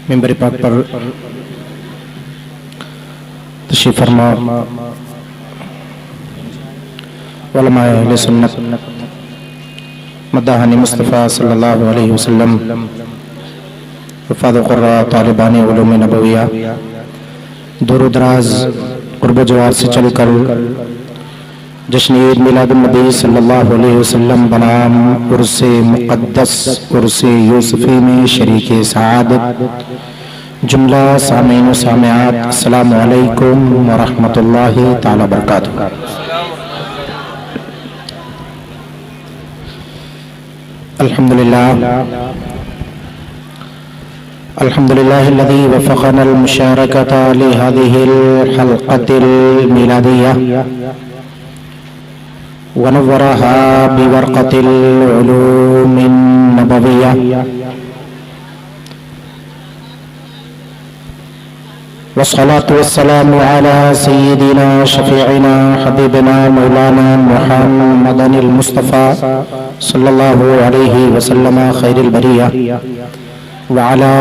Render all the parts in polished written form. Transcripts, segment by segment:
منبر پاک پر تشریف فرما علماء اہل سنت مداحان مصطفیٰ صلی اللہ علیہ وسلم وفاد قراء طالبان علوم نبویہ دور و دراز قرب و جوار سے چل کر جشن عید میلاد النبی صلی اللہ علیہ وسلم بنام عرس مقدس عرس یوسفی میں شریک سعادت جملہ سامعین و سامعات السلام علیکم ورحمۃ اللہ تعالی وبرکاتہ۔ الحمدللہ الذی وفقنا المشارکۃ لهذه الحلقة الميلادية ونورها بورقة العلوم النبوية والصلاة والسلام على سيدنا شفيعنا حبيبنا مولانا محمد المصطفى صلى الله عليه وسلم خير البرية وعلى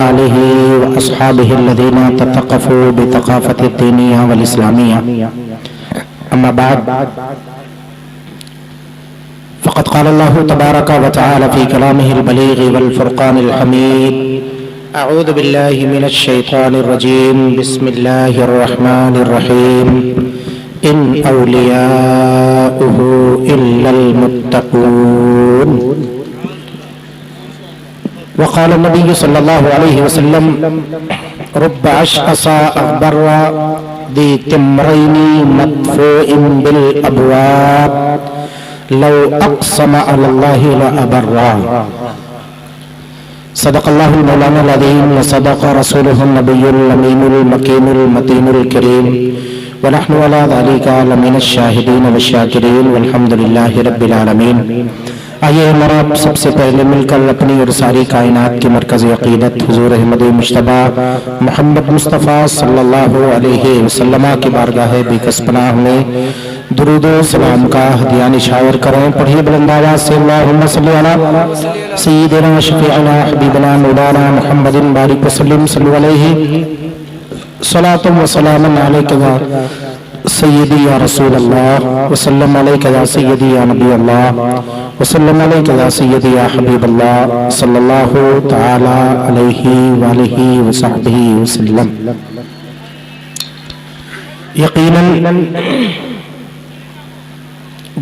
آله وأصحابه الذين تثقفوا بثقافة الدينية والإسلامية. أما بعد فقد قال الله تبارك وتعالى في كلامه البليغ والفرقان الحميد: أعوذ بالله من الشيطان الرجيم، بسم الله الرحمن الرحيم، إن أولياؤه إلا المتقون. وقال النبي صلى الله عليه وسلم: رب أشعث أغبر ذي تمرين مدفوع بالأبواب لو أقسم على الله لأبره. صدق الله المولانا العظيم وصدق رسوله النبي الأمين المكين المتين الكريم ونحن على ذلك لمن الشاهدين والشاكرين والحمد لله رب العالمين. آئیے ہمارا سب سے پہلے مل کر اپنی اور ساری کائنات کی مرکز عقیدت حضور احمد مجتبی محمد مصطفیٰ صلی اللہ علیہ وسلم کی بارگاہ بیکس پناہ میں درود و سلام کا ہدیہ نشاور کریں. پڑھیے بلند آواز سے اللہم صلی علی سیدنا شفیعنا حبیبنا مولانا محمد بارک وسلم صلی علیہ صلاۃ و سلام علیک یا سیدی یا رسول اللہ وسلم علیک یا سیدی یا نبی اللہ وسلم علیک یا سیدی یا حبیب اللہ صلی اللہ تعالی علیہ وآلہ وصحبہ وسلم. یقیناً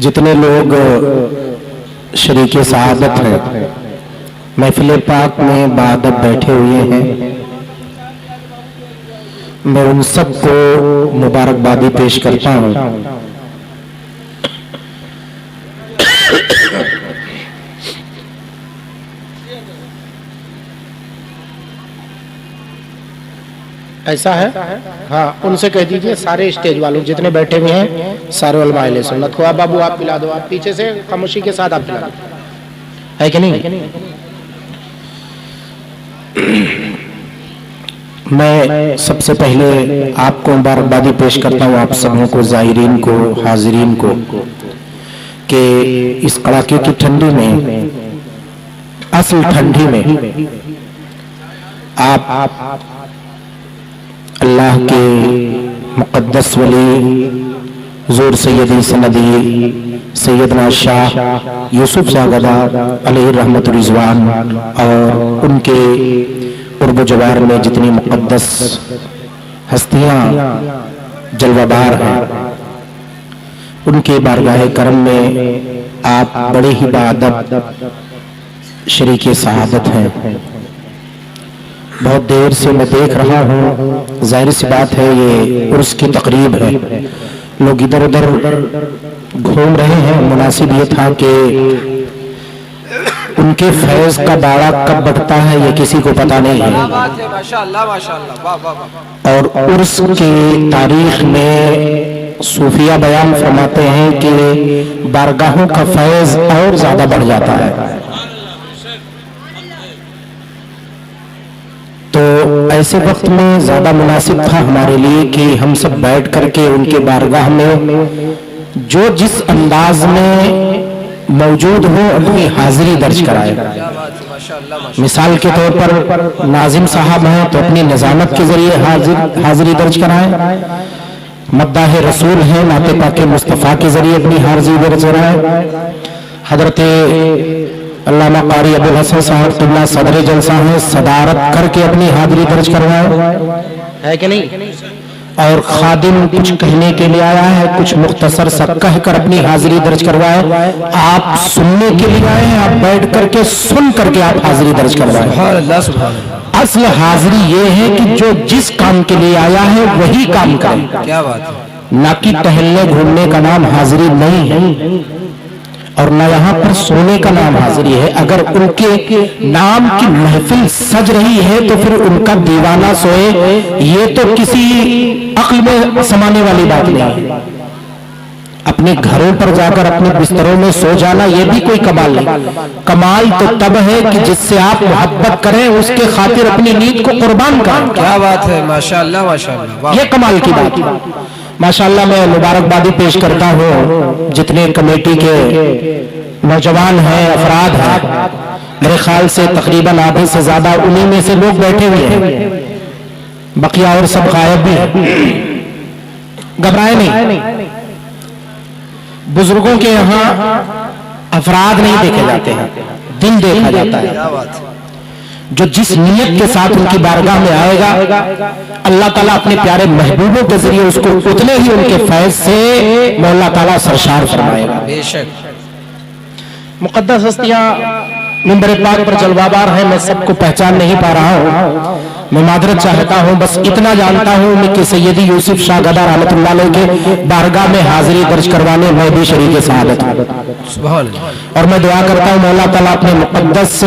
جتنے لوگ شریک سعادت ہیں محفل پاک میں بادب بیٹھے ہوئے ہیں، میں ان سب کو مبارکبادی پیش کرتا ہوں. ایسا ہے ہاں، ان سے کہہ دیجئے سارے اسٹیج والوں جتنے بیٹھے ہوئے ہیں سارے علماء اہل سنت کو، بابو آپ پلا دو، آپ پیچھے سے خاموشی کے ساتھ آپ پلا دو، ہے کہ نہیں؟ میں سب سے پہلے آپ کو مبارکبادی پیش کرتا ہوں، آپ سبوں کو، زائرین کو، حاضرین کو، کہ اس کڑاکے کی ٹھنڈی میں، اصل ٹھنڈی میں آپ اللہ کے مقدس ولی حضور سیدی سندی سیدنا شاہ یوسف زاگدہ علیہ رحمت رضوان اور ان کے قرب و جوار میں جتنی مقدس ہستیاں جلوہ بار ہیں، ان کے بارگاہ کرم میں آپ بڑے ہی باادب شریک سعادت ہیں. بہت دیر سے میں دیکھ رہا ہوں، ظاہر سی بات ہے یہ عرس کی تقریب ہے، لوگ ادھر ادھر گھوم رہے ہیں. مناسب یہ تھا کہ ان کے فیض کا باڑا کب بڑھتا ہے یہ کسی کو پتہ نہیں ہے، اور عرس کی تاریخ میں صوفیہ بیان فرماتے ہیں کہ بارگاہوں کا فیض اور زیادہ بڑھ جاتا ہے. تو ایسے وقت میں زیادہ مناسب تھا ہمارے لیے کہ ہم سب بیٹھ کر کے ان کے بارگاہ میں جو جس انداز میں موجود ہو اپنی حاضری درج کرائے. مثال کے طور پر ناظم صاحب ہیں تو اپنی نظامت کے ذریعے حاضری درج کرائیں، مداح رسول ہیں نعت پاک مصطفیٰ کے ذریعے اپنی حاضری درج کرائیں، حضرت علامہ قاری ابو الحسن صاحب قبلہ صدر جلسہ ہیں، صدارت کر کے اپنی حاضری درج کروائیں، ہے کہ نہیں؟ اور خادم کچھ کہنے کے لیے آیا ہے، کچھ مختصر سا کہہ کر اپنی حاضری درج کروائے، آپ سننے کے لیے آئے ہیں، آپ بیٹھ کر کے سن کر کے آپ حاضری درج کروائے۔ سبحان اللہ سبحان اللہ۔ اصل حاضری یہ ہے کہ جو جس کام کے لیے آیا ہے وہی کام کرے، کیا بات ہے، نہ کہ ٹہلنے گھومنے کا نام حاضری نہیں ہے، اور نہ یہاں پر سونے کا نام حاضری ہے۔ اگر ان کے نام کی محفل سج رہی ہے تو پھر ان کا دیوانہ سوئے، یہ تو کسی عقل میں سمانے والی بات نہیں ہے۔ اپنے گھروں پر جا کر اپنے بستروں میں سو جانا یہ بھی کوئی کمال نہیں، کمال تو تب ہے کہ جس سے آپ محبت کریں اس کے خاطر اپنی نیند کو قربان کریں۔ کیا بات ہے، ماشاءاللہ ماشاءاللہ، یہ کمال کی بات ہے۔ ماشاءاللہ میں مبارکبادی پیش کرتا ہوں جتنے کمیٹی کے نوجوان ہیں، افراد ہیں، میرے خیال سے تقریباً آدھے سے زیادہ انہی میں سے لوگ بیٹھے ہوئے ہیں، بقیہ اور سب غائب بھی ہیں، گھبرائے نہیں۔ بزرگوں کے یہاں افراد نہیں دیکھے جاتے ہیں، دل دیکھا جاتا ہے۔ جو جس نیت کے ساتھ ان کی بارگاہ میں آئے گا اللہ تعالیٰ اپنے پیارے محبوبوں کے ذریعے اس کو اتنے ہی ان کے فیض سے مولا تعالیٰ سرشار فرمائے گا۔ بے شک مقدس ہستیاں منبر پاک پر جلوہ بار ہیں، میں سب کو پہچان نہیں پا رہا ہوں، میں معذرت چاہتا ہوں، بس اتنا جانتا ہوں کہ سیدی یوسف شاہ گدا رحمۃ اللہ علیہ کے بارگاہ میں حاضری درج کروانے میں بھی شریک سعادت ہوں، سبحان اللہ۔ اور میں دعا کرتا ہوں مولا تعالیٰ اپنے مقدس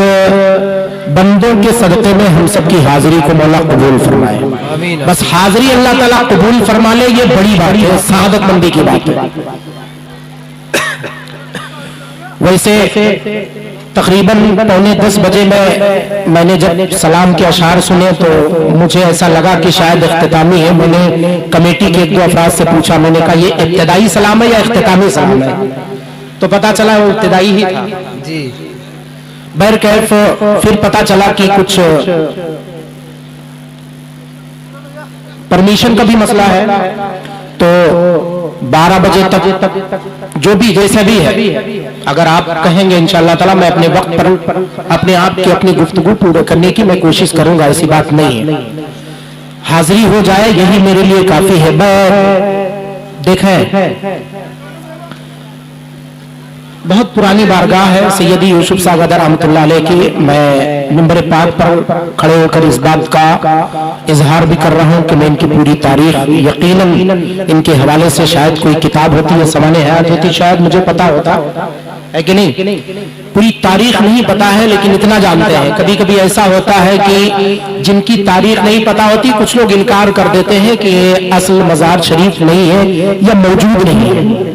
بندوں کے صدقے میں ہم سب کی حاضری کو مولا قبول فرمائے۔ آمین۔ بس حاضری اللہ تعالیٰ قبول فرما لے یہ بڑی بات ہے، سعادت مندی کی بات ہے۔ ویسے تقریباً 9:45 بجے میں نے جب سلام کے اشعار سنے تو مجھے ایسا لگا کہ شاید اختتامی ہے۔ میں نے کمیٹی کے ایک دو افراد سے پوچھا، میں نے کہا یہ ابتدائی سلام ہے یا اختتامی سلام ہے؟ تو پتا چلا وہ ابتدائی ہی تھا۔ جی بہرکیف پھر پتا چلا کہ کچھ پرمیشن کا بھی مسئلہ ہے، تو 12 بجے تک جو بھی جیسا بھی ہے اگر آپ کہیں گے انشاءاللہ تعالیٰ میں اپنے وقت پر اپنے آپ کی اپنی گفتگو پورا کرنے کی میں کوشش کروں گا، ایسی بات نہیں ہے، حاضری ہو جائے یہی میرے لیے کافی ہے۔ دیکھیں بہت پرانی بارگاہ ہے سیدی یوسف شاہ گدا رحمۃ اللہ علیہ کی، میں منبر پاک پر کھڑے ہو کر اس بات کا اظہار بھی کر رہا ہوں کہ میں ان کی پوری تاریخ یقیناً ان کے حوالے سے شاید کوئی کتاب ہوتی ہے سوانح حیات ہوتی شاید مجھے پتا ہوتا ہے کہ نہیں، پوری تاریخ نہیں پتا ہے لیکن اتنا جانتے ہیں۔ کبھی کبھی ایسا ہوتا ہے کہ جن کی تاریخ نہیں پتا ہوتی کچھ لوگ انکار کر دیتے ہیں کہ یہ اصل مزار شریف نہیں ہے یا موجود نہیں ہے،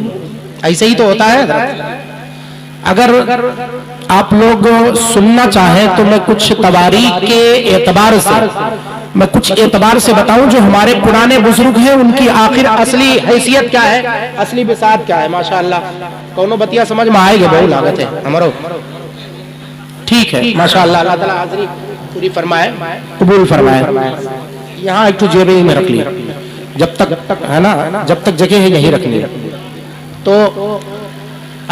ایسے ہی تو ہوتا ہے۔ اگر آپ لوگ سننا چاہیں تو میں کچھ تواریخ کے اعتبار سے میں کچھ اعتبار سے بتاؤں جو ہمارے پرانے بزرگ ہیں ان کی آخر اصلی حیثیت کیا ہے، اصلی بساط کیا ہے۔ ماشاءاللہ کونوں بتیا سمجھ میں آئے گے، بہت لاگت ہے ہمارو، ٹھیک ہے ماشاءاللہ، اللہ تعالیٰ حاضری پوری فرمائے قبول فرمائے۔ یہاں ایک تو جیبیں میں رکھ لی، جب تک ہے نا جب تک جگہ ہے یہیں رکھنی۔ تو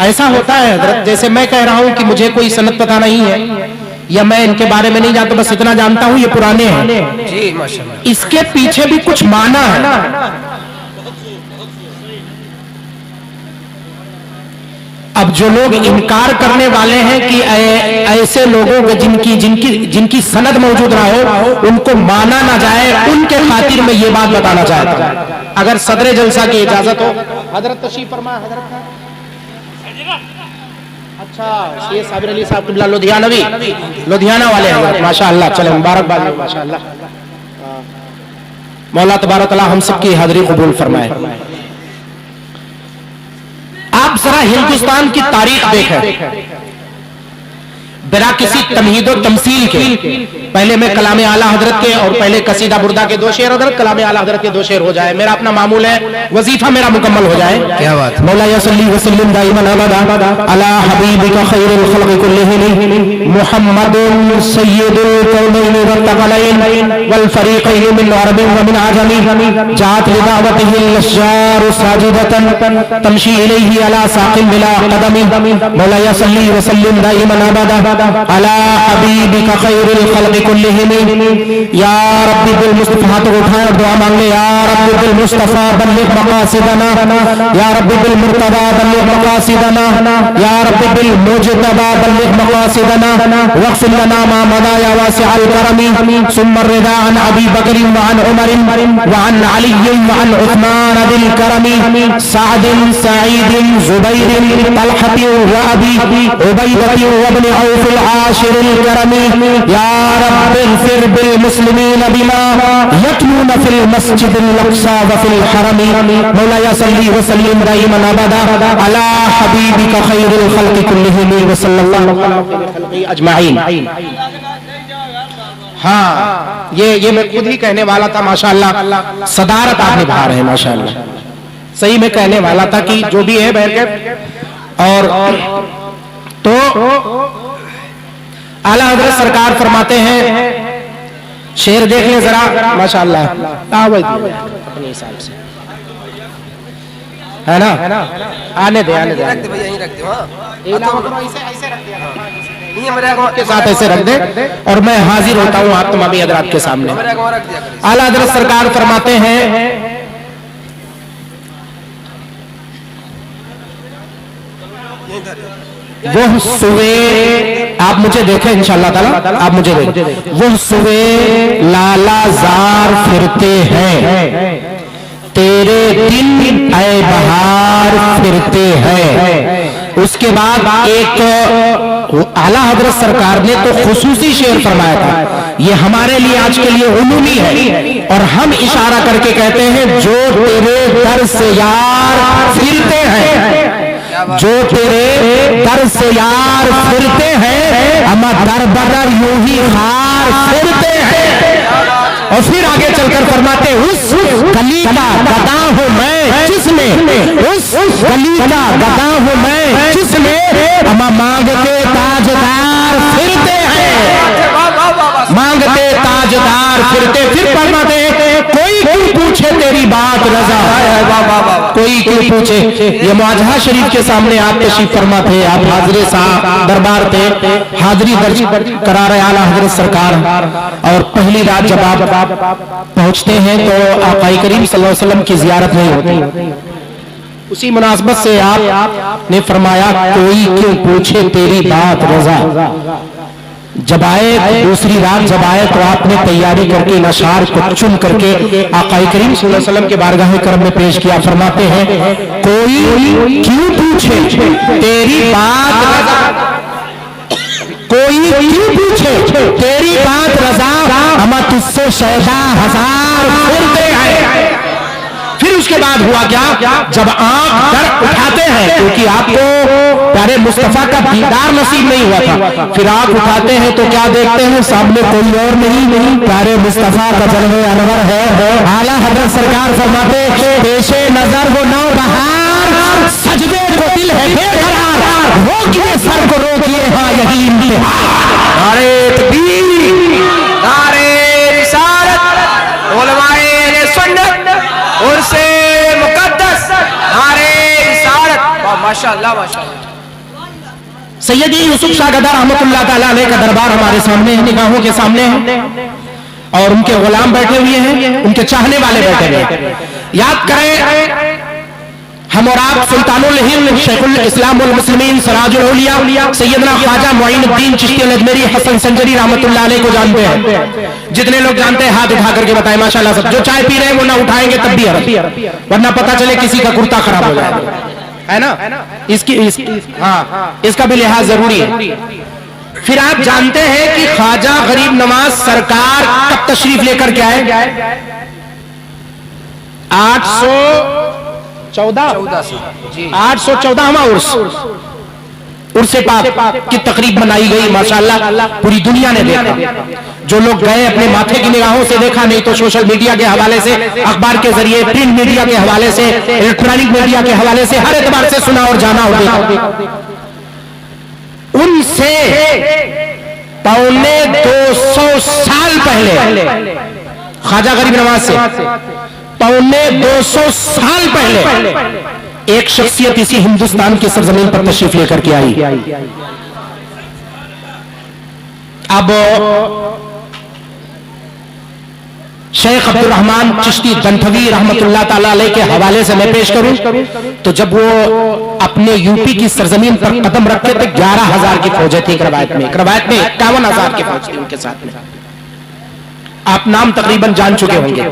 ایسا ہوتا ہے حضرت، جیسے میں کہہ رہا ہوں کہ مجھے کوئی سند پتہ نہیں ہے یا میں ان کے بارے میں نہیں جانتا، بس اتنا جانتا ہوں یہ پرانے ہیں، جی ماشاءاللہ، اس کے پیچھے بھی کچھ معنی ہے۔ اب جو لوگ انکار کرنے والے ہیں کہ ایسے لوگوں کو جن کی سند موجود نہ ہو ان کو مانا نہ جائے، ان کے خاطر میں یہ بات بتانا چاہتا ہوں۔ اگر صدر جلسہ کی اجازت ہو، حضرت تشریف فرمائے۔ حضرت اچھا یہ صابر علی صاحب قبلہ لدھیانہ والے ہیں ماشاءاللہ، چلے مبارکباد ماشاءاللہ، مولا تبارک تعالیٰ ہم سب کی حاضری قبول فرمائے۔ آپ ذرا ہندوستان کی تاریخ دیکھیں، بلا کسی تمہید و تمثیل کے پہلے میں کلام اعلیٰ حضرت کے اور پہلے قصیدہ بردہ کے 2 شعر حضرت، کلام اعلیٰ حضرت کے 2 شعر ہو جائے، میرا اپنا معمول ہے، وظیفہ میرا مکمل ہو جائے. کیا بات ہے. مولایا صلی وسلم دائما ابدا علی حبیبک خیر الخلق کلہم محمد سید الکونین والثقلین والفریقین من عرب ومن عجم جاءت لدعوته الاشجار ساجدة تمشی الیہ علی ساق بلا قدم. مولایا صلی وسلم دائما ابدا علی حبیبک خیر الخلق کلہم. یا رب بالمصطفیٰ، ہاتھ اٹھائیں اور دعا مانگ لیں. یا رب بالمصطفیٰ بلغ مقاصدنا، یا رب بالمرتضی بلغ مقاصدنا، یا رب بالمجتبی بلغ مقاصدنا واغفر لنا ما مضى یا واسع الکرم. ثم الرضا عن ابی بکر وعن عمر وعن علی وعن عثمان ذی الکرم سعد سعید زبیر طلحة وابی عبیدة وابن عوف العاشر الکرم. یا رب اغفر بالمسلمین بما یتلون فی المسجد الاقصى وفی الحرم. مولایا صلی وسلم دائما ابدا علی حبیبک خیر الخلق کلہم وصلی اللہ علیہ وسلم اجمعین. ہاں یہ میں خود ہی کہنے والا تھا، ماشاءاللہ صدارت آپ نبھا رہے ہیں، ماشاءاللہ صحیح میں کہنے والا تھا کہ جو بھی ہے بہرکیف. اور تو اعلیٰ حضرت سرکار فرماتے ہیں، شعر دیکھ لیں ذرا، ماشاءاللہ اپنے حساب سے ہے نا، آنے دے کے ساتھ ایسے رکھ دے اور میں حاضر ہوتا ہوں آپ تمامی حضرات کے سامنے. اعلیٰ حضرت سرکار فرماتے ہیں، وہ سوے، آپ مجھے دیکھیں انشاءاللہ تعالی، آپ مجھے دیکھیں، وہ سوے لالا زار پھرتے ہیں، تیرے دن اے بہار پھرتے ہیں. اس کے بعد ایک اعلیٰ حضرت سرکار نے تو خصوصی شعر فرمایا تھا، یہ ہمارے لیے آج کے لیے عمومی ہے اور ہم اشارہ کر کے کہتے ہیں، جو تیرے در سے یار پھرتے ہیں، جو تیرے در سے یار پھرتے ہیں، ہم در بدر یوں ہی خار پھرتے ہیں. اور پھر آگے چل کر فرماتے، اس گلی کا گدا ہوں میں جس میں، اس گلی کا گدا ہوں میں جس میں ہم مانگتے تاجدار پھرتے ہیں، مانگتے تاجدار پھرتے. پھر فرماتے، کوئی کیوں پوچھے تیری بات رضا، کوئی کیوں پوچھے. یہ مواجہہ شریف کے سامنے آپ تشریف فرما تھے، آپ حاضر صاحب دربار تھے، حاضری درج کرا رہے اعلیٰ حضرت سرکار. اور پہلی رات جب آپ پہنچتے ہیں تو آقا کریم صلی اللہ علیہ وسلم کی زیارت نہیں ہوتی. اسی مناسبت سے آپ نے فرمایا، کوئی کیوں پوچھے تیری بات رضا. جب آئے دوسری رات جب آئے تو آپ نے تیاری کر کے اشعار کو چن کر کے آقا کریم صلی اللہ علیہ وسلم کے بارگاہ کرم میں پیش کیا. فرماتے ہیں، کوئی کیوں پوچھے تیری بات رضا، کوئی کیوں پوچھے تیری بات رضا، ہم تجھ سے شیدا ہزار پھرتے ہیں. پھر اس کے بعد ہوا کیا، جب آنکھ در اٹھاتے ہیں، کیونکہ آپ کو پیارے مصطفیٰ کا دیدار نصیب نہیں ہوا تھا، پھر آنکھ اٹھاتے ہیں تو کیا دیکھتے ہیں، سامنے کوئی اور نہیں، پیارے مصطفیٰ کا جلوہ انور ہے. اعلیٰ حضرت سرکار فرماتے، پیش نظر وہ نو بہار، سجدے کو دل ہے بے قرار، روکیے سر کو روکیے، ہاں یہی امتحان. نعرہ تکبیر، نعرہ رسالت، علماء سنت اور سے مقدس، نعرہ رسالت. ماشاءاللہ ماشاءاللہ. سیدی یوسف شاہ گدا رحمت اللہ تعالیٰ علیہ کا دربار ہمارے سامنے ہے، نگاہوں کے سامنے ہے، اور ان کے غلام بیٹھے ہوئے ہیں، ان کے چاہنے والے بیٹھے ہوئے ہیں. یاد کریں، ہم اور آپ سلطان الہند شیخ الاسلام والمسلمین سراج الاولیاء سیدنا خواجہ معین الدین چشتی الاجمیری حسن سنجری رحمت اللہ علیہ کو جانتے ہیں. جتنے لوگ جانتے ہیں ہاتھ اٹھا کر کے بتائیں ماشاءاللہ. سب جو چائے پی رہے ہیں وہ نہ اٹھائیں گے تب بھی حرف، ورنہ پتہ چلے کسی کا کرتا خراب ہو جائے گا، ہے نا. اس کا بھی لحاظ ضروری ہے. پھر آپ جانتے ہیں کہ خواجہ غریب نواز سرکار کب تشریف لے کر کے آئے؟ 814 814واں عرس. عرس پاک کی تقریب منائی گئی، ماشاءاللہ پوری دنیا نے دیکھا، جو لوگ گئے اپنے ماتھے کی نگاہوں سے دیکھا، نہیں تو سوشل میڈیا کے حوالے سے، اخبار کے ذریعے، پرنٹ میڈیا کے حوالے سے، الیکٹرانک میڈیا کے حوالے سے، ہر اعتبار سے سنا اور جانا اور دیکھا۔ ان سے 250 سال پہلے، خواجہ غریب نواز سے 250 سال پہلے ایک شخصیت اسی ہندوستان کی سرزمین پر تشریف لے کر کے آئی۔ اب شیخ عبد الرحمن چشتی دنٹھوی رحمت اللہ تعالی علیہ کے حوالے سے میں پیش کروں تو جب وہ اپنے یو پی کی سرزمین پر قدم رکھتے تھے 11,000 کی فوجیں تھی، ایک روایت میں 51,000 کی فوج تھی ان کے ساتھ میں۔ آپ نام تقریباً جان چکے ہوں گے،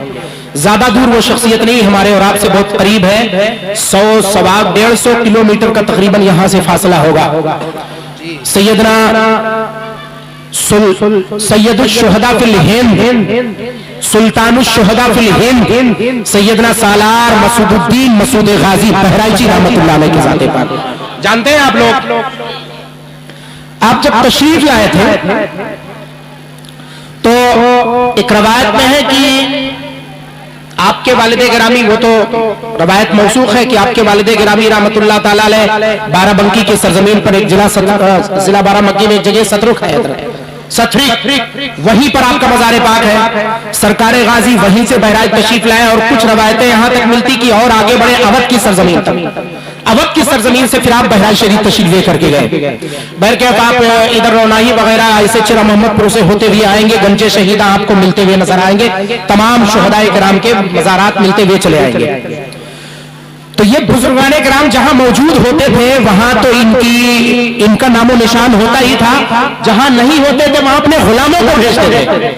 زیادہ دور وہ شخصیت نہیں، ہمارے اور آپ سے بہت قریب ہے، 100-150 کلومیٹر کا تقریباً یہاں سے فاصلہ ہوگا۔ سیدنا سید الشہداء فی الہند، سلطان الشہداء فی الہند، سیدنا سالار مسعود الدین مسعود غازی بہرائچی رحمت اللہ علیہ کے ذات پاک، جانتے ہیں آپ لوگ؟ آپ جب تشریف لائے تھے تو ایک روایت میں ہے کہ آپ کے والد گرامی، وہ تو روایت موثوق ہے کہ آپ کے والد گرامی رحمت اللہ تعالی علیہ بارہ بنکی کی سرزمین پر ایک ضلع بارہ بنکی میں ایک جگہ سترک ہے، وہیں پر آپ کا مزار پاک ہے، سرکار غازی وہیں سے بہرائچ تشریف لائے، اور کچھ روایتیں یہاں تک ملتی کہ اور آگے بڑھے اودھ کی سرزمین تک، اودھ کی سرزمین سے پھر آپ بہرائچ شریف تشریف لے کر کے گئے۔ بہرکیف آپ ادھر روناہی وغیرہ ایسے چرا محمد پور سے ہوتے ہوئے آئیں گے، گنج شہیدہ آپ کو ملتے ہوئے نظر آئیں گے، تمام شہداء کرام کے مزارات ملتے ہوئے چلے آئیں گے۔ تو یہ بزرگان کرام جہاں موجود ہوتے تھے وہاں تو ان کا نام و نشان ہوتا ہی تھا، جہاں نہیں ہوتے تھے وہاں اپنے غلاموں کو بھیجتے تھے۔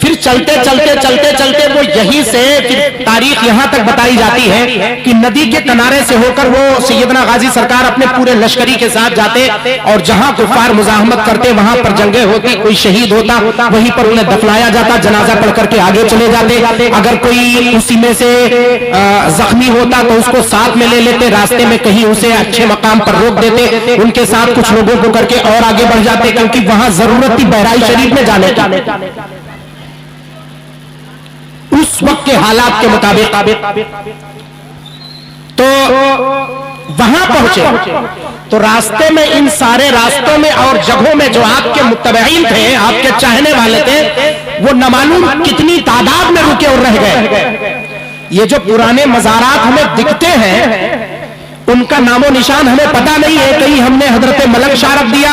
پھر چلتے چلتے وہ یہیں سے پھر تاریخ یہاں تک بتائی جاتی ہے کہ ندی کے کنارے سے ہو کر وہ سیدنا غازی سرکار اپنے پورے لشکری کے ساتھ جاتے، اور جہاں کفار مزاحمت کرتے وہاں پر جنگیں ہوتی، کوئی شہید ہوتا وہیں پر انہیں دفنایا جاتا، جنازہ پڑھ کر کے آگے چلے جاتے، اگر کوئی اسی میں سے زخمی ہوتا تو اس کو ساتھ میں لے لیتے، راستے میں کہیں اسے اچھے مقام پر روک دیتے، ان کے ساتھ کچھ لوگوں کو کر کے اور آگے بڑھ جاتے، کیونکہ وہاں ضرورت تھی بہرائچ شریف میں جانے کی اس وقت کے حالات کے مطابق۔ تو وہاں پہنچے تو راستے میں ان سارے راستوں میں اور جگہوں میں جو آپ کے متبعین تھے، آپ کے چاہنے والے تھے، وہ نہ معلوم کتنی تعداد میں رکے اور رہ گئے۔ یہ جو پرانے مزارات ہمیں دکھتے ہیں ان کا نام و نشان ہمیں پتہ نہیں ہے، کہیں ہم نے حضرت ملک شاہ رکھ دیا،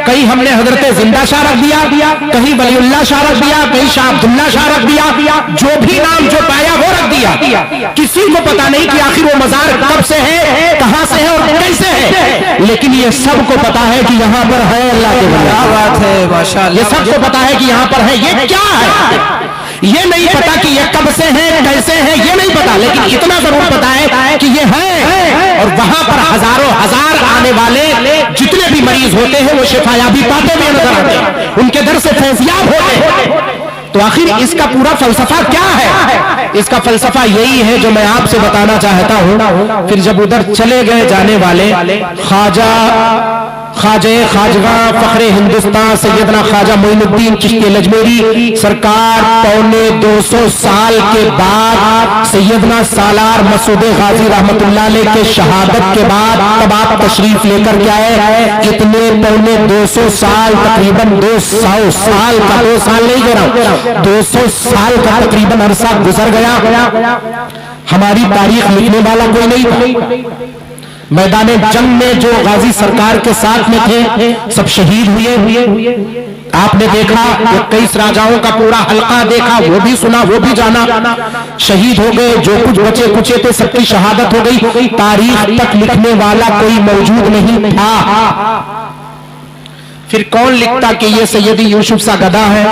کہیں ہم نے حضرت زندہ شاہ رکھ دیا، کہیں ولی اللہ شاہ رکھ دیا، کہیں شاہ عبداللہ شاہ رکھ دیا، جو بھی نام جو پایا وہ رکھ دیا، کسی کو پتہ نہیں کہ آخر وہ مزار کب سے ہے، کہاں سے ہے اور کیسے ہے، لیکن یہ سب کو پتہ ہے کہ یہاں پر ہے اللہ کے ولی۔ کیا بات ہے، ماشاءاللہ، یہ سب کو پتہ ہے کہ یہاں پر ہے۔ یہ کیا ہے یہ نہیں پتا کہ یہ کب سے ہے، کیسے ہے، یہ نہیں پتا، لیکن اتنا ضرور پتا ہے کہ یہ ہے، اور وہاں پر ہزاروں ہزار آنے والے جتنے بھی مریض ہوتے ہیں وہ شفایابی پاتے ہوئے نظر آتے ہیں، ان کے در سے فیضیاب ہوتے ہیں۔ تو آخر اس کا پورا فلسفہ کیا ہے؟ اس کا فلسفہ یہی ہے جو میں آپ سے بتانا چاہتا ہوں۔ پھر جب ادھر چلے گئے جانے والے خواجہ فخر ہندوستان سیدنا خواجہ معین الدین چشتی لجمیری سرکار 250 سال کے بعد سیدنا سالار مسعود غازی رحمت اللہ علیہ کے شہادت کے بعد تب آپ تشریف لے کر کے آئے، اتنے 250 سال تقریباً 200 سال کا، 2 سال نہیں کہہ رہا ہوں، 200 سال کا تقریباً عرصہ گزر گیا، ہماری تاریخ لکھنے والا کوئی نہیں تھا۔ میدان جنگ میں جو غازی سرکار کے ساتھ میں تھے سب شہید ہوئے، آپ نے دیکھا 21 راجاؤں کا پورا حلقہ دیکھا، وہ بھی سنا، وہ بھی جانا، شہید ہو گئے، جو کچھ بچے کچے تھے سب کی شہادت ہو گئی، تاریخ تک لکھنے والا کوئی موجود نہیں تھا۔ پھر کون لکھتا کہ یہ سیدی یوسف سا گدا ہے،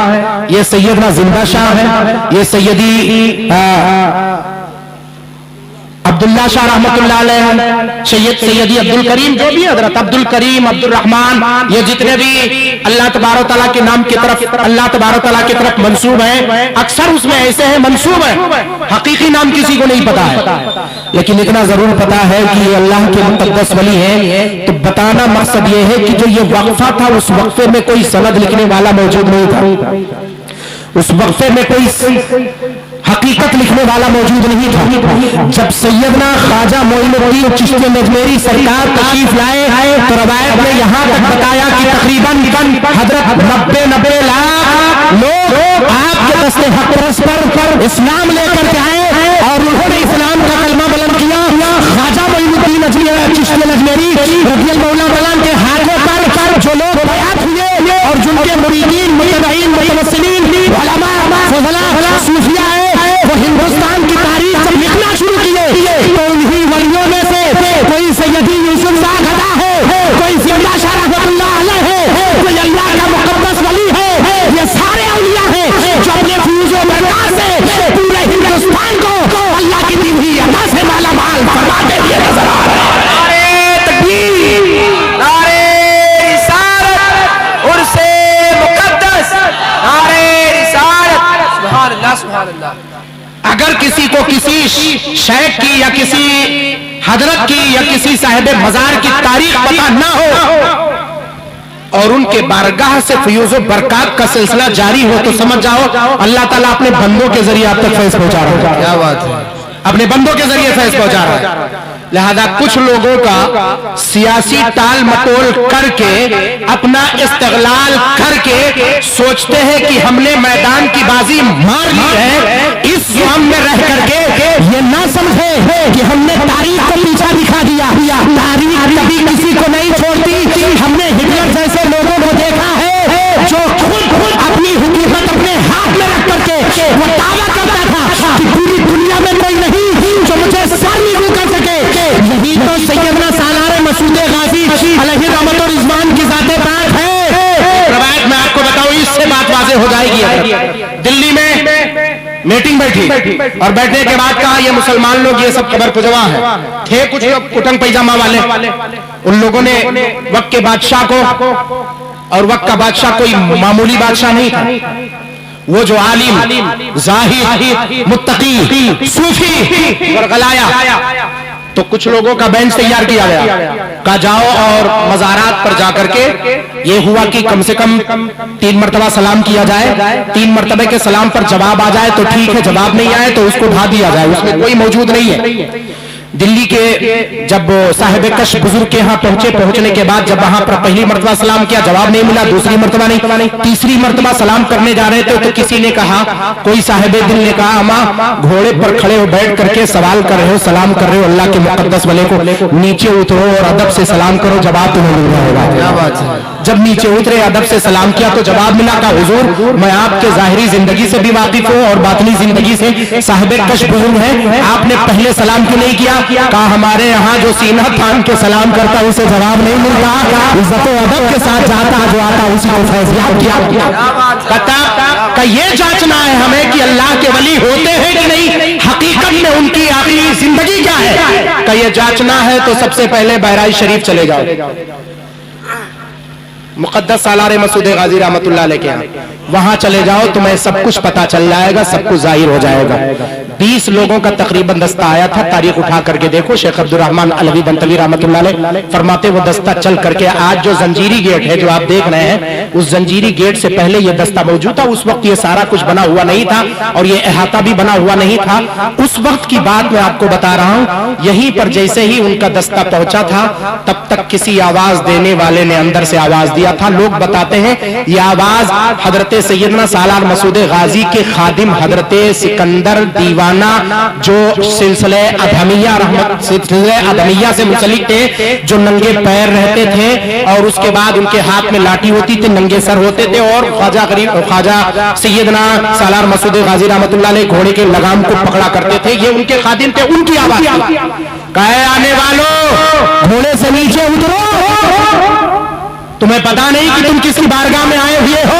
یہ سیدنا زندہ شاہ ہے، یہ سیدی عبداللہ شاہ رحمت اللہ علیہ، سیدی عبد الکریم، جو بھی حضرت عبد الکریم، عبد الرحمن، یہ جتنے بھی اللہ تبارک تعالیٰ کے نام کی طرف، اللہ تبارک تعالیٰ کی طرف منسوب ہیں، اکثر اس میں ایسے ہیں منسوب ہیں، حقیقی نام کسی کو نہیں پتا ہے، لیکن اتنا ضرور پتا ہے کہ یہ اللہ کے مقدس ولی ہیں۔ تو بتانا مقصد یہ ہے کہ جو یہ وقفہ تھا، اس وقفے میں کوئی سند لکھنے والا موجود نہیں تھا، اس وقفے میں کوئی حقیقت لکھنے والا موجود نہیں تھا۔ جب سیدنا خواجہ معین الدین چشتی نجمیری سرکار تشریف لائے تو روایت میں یہاں تک بتایا کہ تقریباً حضرت 90 لاکھ لوگ آپ کے دست حق پرست پر اسلام لے کر کے آئے اور انہوں نے اسلام کا کلمہ بلند کیا۔ خواجہ معین الدین چشتی نجمیری رضی اللہ عنہ کے ہاتھوں پر جو لوگ بیعت ہوئے اور جن کے مریدین، متبعین، متوسلین، علماء، فضلاء، صوفیاء وہ ہندوستان کی تاریخ جب لکھنا شروع کیے تو انہی ولیوں میں سے کوئی سیدی یوسف شاہ گدا ہے، کوئی زندہ شاہ رحمت اللہ علیہ ہے، کوئی اللہ کا مقدس ولی ہے، یہ سارے اولیاء ہیں جو اپنے فیوز و برکات سے پورے ہندوستان کو اللہ کی دی ہوئی عطا سے مالا مال فرماتے ہوئے نظر آ رہے ہیں۔ نعرہ تکبیر، نعرہ رسالت، عرس مقدس، نعرہ رسالت، سبحان اللہ سبحان اللہ۔ اگر کسی کو کسی شیخ کی یا کسی حضرت کی یا کسی صاحب مزار کی تاریخ پتہ نہ ہو اور ان کے بارگاہ سے فیوز و برکات کا سلسلہ جاری ہو تو سمجھ جاؤ اللہ تعالیٰ اپنے بندوں کے ذریعے آپ تک فیض پہنچا رہا ہے۔ کیا بات ہے، اپنے بندوں کے ذریعے فیض پہنچا رہا ہے۔ لہذا کچھ لوگوں کا سیاسی ٹال مٹول کر کے، اپنا استغلال کر کے سوچتے ہیں کہ ہم نے میدان کی بازی مار لی ہے، اس غم میں رہ کر کے یہ نہ سمجھے کہ ہم نے تاریخ کو پیچھا دکھا دیا۔ تاریخ کبھی کسی کو نہیں چھوڑتی۔ ہم نے ہٹلر جیسے لوگوں کو دیکھا ہے جو خود اپنی حکومت اپنے ہاتھ میں رکھ کر کے وہ دعویٰ کرتا تھا کہ پوری دنیا میں کوئی نہیں جو مجھے سر نیگو کر سکے۔ یہی تو سیدنا سالار مسعود غازی علیہ رحمت و رضوان کی ذات پاک ہے۔ روایت میں آپ کو بتاؤں، اس سے بات واضح ہو جائے گی۔ دلی میں میٹنگ بیٹھی اور بیٹھنے کے بعد کہا یہ مسلمان لوگ یہ سب قبر پجوا ہیں، تھے کچھ لوگ کٹنگ پیجامہ والے، ان لوگوں نے وقت کے بادشاہ کو، اور وقت کا بادشاہ کوئی معمولی بادشاہ نہیں تھا، وہ جو عالم، زاہد، متقی، صوفی ورغلایا، تو کچھ لوگوں کا بینچ تیار کیا گیا، کہا جاؤ اور مزارات پر جا کر کے یہ ہوا کہ کم سے کم 3 مرتبہ سلام کیا جائے، 3 مرتبہ کے سلام پر جواب آ جائے تو ٹھیک ہے، جواب نہیں آئے تو اس کو ڈھا دیا جائے، اس میں کوئی موجود نہیں ہے۔ دلی کے جب صاحب کش بزرگ کے ہاں پہنچنے کے بعد جب وہاں پر پہلی مرتبہ سلام کیا، جواب نہیں ملا، دوسری مرتبہ نہیں، تیسری مرتبہ سلام کرنے جا رہے تھے تو کسی نے کہا، کوئی صاحب دل نے کہا، اما گھوڑے پر کھڑے ہو بیٹھ کر کے سوال کر رہے ہو، سلام کر رہے ہو اللہ کے مقدس والے کو، نیچے اترو اور ادب سے سلام کرو، جواب تمہیں مل رہا ہوگا۔ کیا بات ہے۔ جب نیچے اترے ادب سے سلام کیا تو جواب ملا، کہا حضور میں آپ کے ظاہری زندگی سے بھی واقف ہوں اور باطنی زندگی سے، صاحب کش بزرگ ہیں، آپ نے پہلے سلام کیوں نہیں کیا؟ کہا ہمارے یہاں جو سینہ تھان کے سلام کرتا اسے جواب نہیں ملتا، عزت و ادب کے ساتھ جاتا جو آتا اسی کو فیضیاب کیا۔ کہ یہ جانچنا ہے ہمیں کہ اللہ کے ولی ہوتے ہیں کہ نہیں، حقیقت میں ان کی آخری زندگی کیا ہے، کہ یہ جانچنا ہے تو سب سے پہلے بہرائچ شریف چلے جاؤ، مقدس سالار مسعود غازی رحمت اللہ علیہ کے ہاں، وہاں چلے جاؤ تمہیں سب کچھ پتا چل جائے گا، سب کچھ ظاہر ہو جائے گا۔ 20 لوگوں کا تقریباً دستہ آیا تھا، تاریخ اٹھا کر کے دیکھو، شیخ عبد الرحمن علوی دنتوی رحمت اللہ علیہ فرماتے وہ دستہ چل کر کے، آج جو زنجیری گیٹ ہے جو آپ دیکھ رہے ہیں، اس زنجیری گیٹ سے پہلے یہ دستہ موجود تھا، اس وقت یہ سارا کچھ بنا ہوا نہیں تھا اور یہ احاطہ بھی بنا ہوا نہیں تھا، اس وقت کی بات میں آپ کو بتا رہا ہوں۔ یہیں پر جیسے ہی ان کا دستہ پہنچا تھا تب تک کسی آواز دینے والے نے اندر سے آواز دیا تھا، لوگ بتاتے ہیں یہ آواز حضرت سیدنا سالار مسعود غازی کے خادم حضرت سکندر دیوانہ جو سلسلہ ادھمیہ سے منسلک تھے، جو ننگے پیر رہتے تھے اور اس کے بعد ان کے ہاتھ میں لاٹھی ہوتی تھی، ننگے سر ہوتے تھے اور خواجہ سیدنا سالار مسعود غازی رحمت اللہ علیہ گھوڑے کے لگام کو پکڑا کرتے تھے، یہ ان کے خادم تھے، ان کی آواز کہے آنے والوں گھوڑے سے نیچے اترو، تمہیں پتا نہیں کہ تم کس کی بارگاہ میں آئے ہوئے ہو۔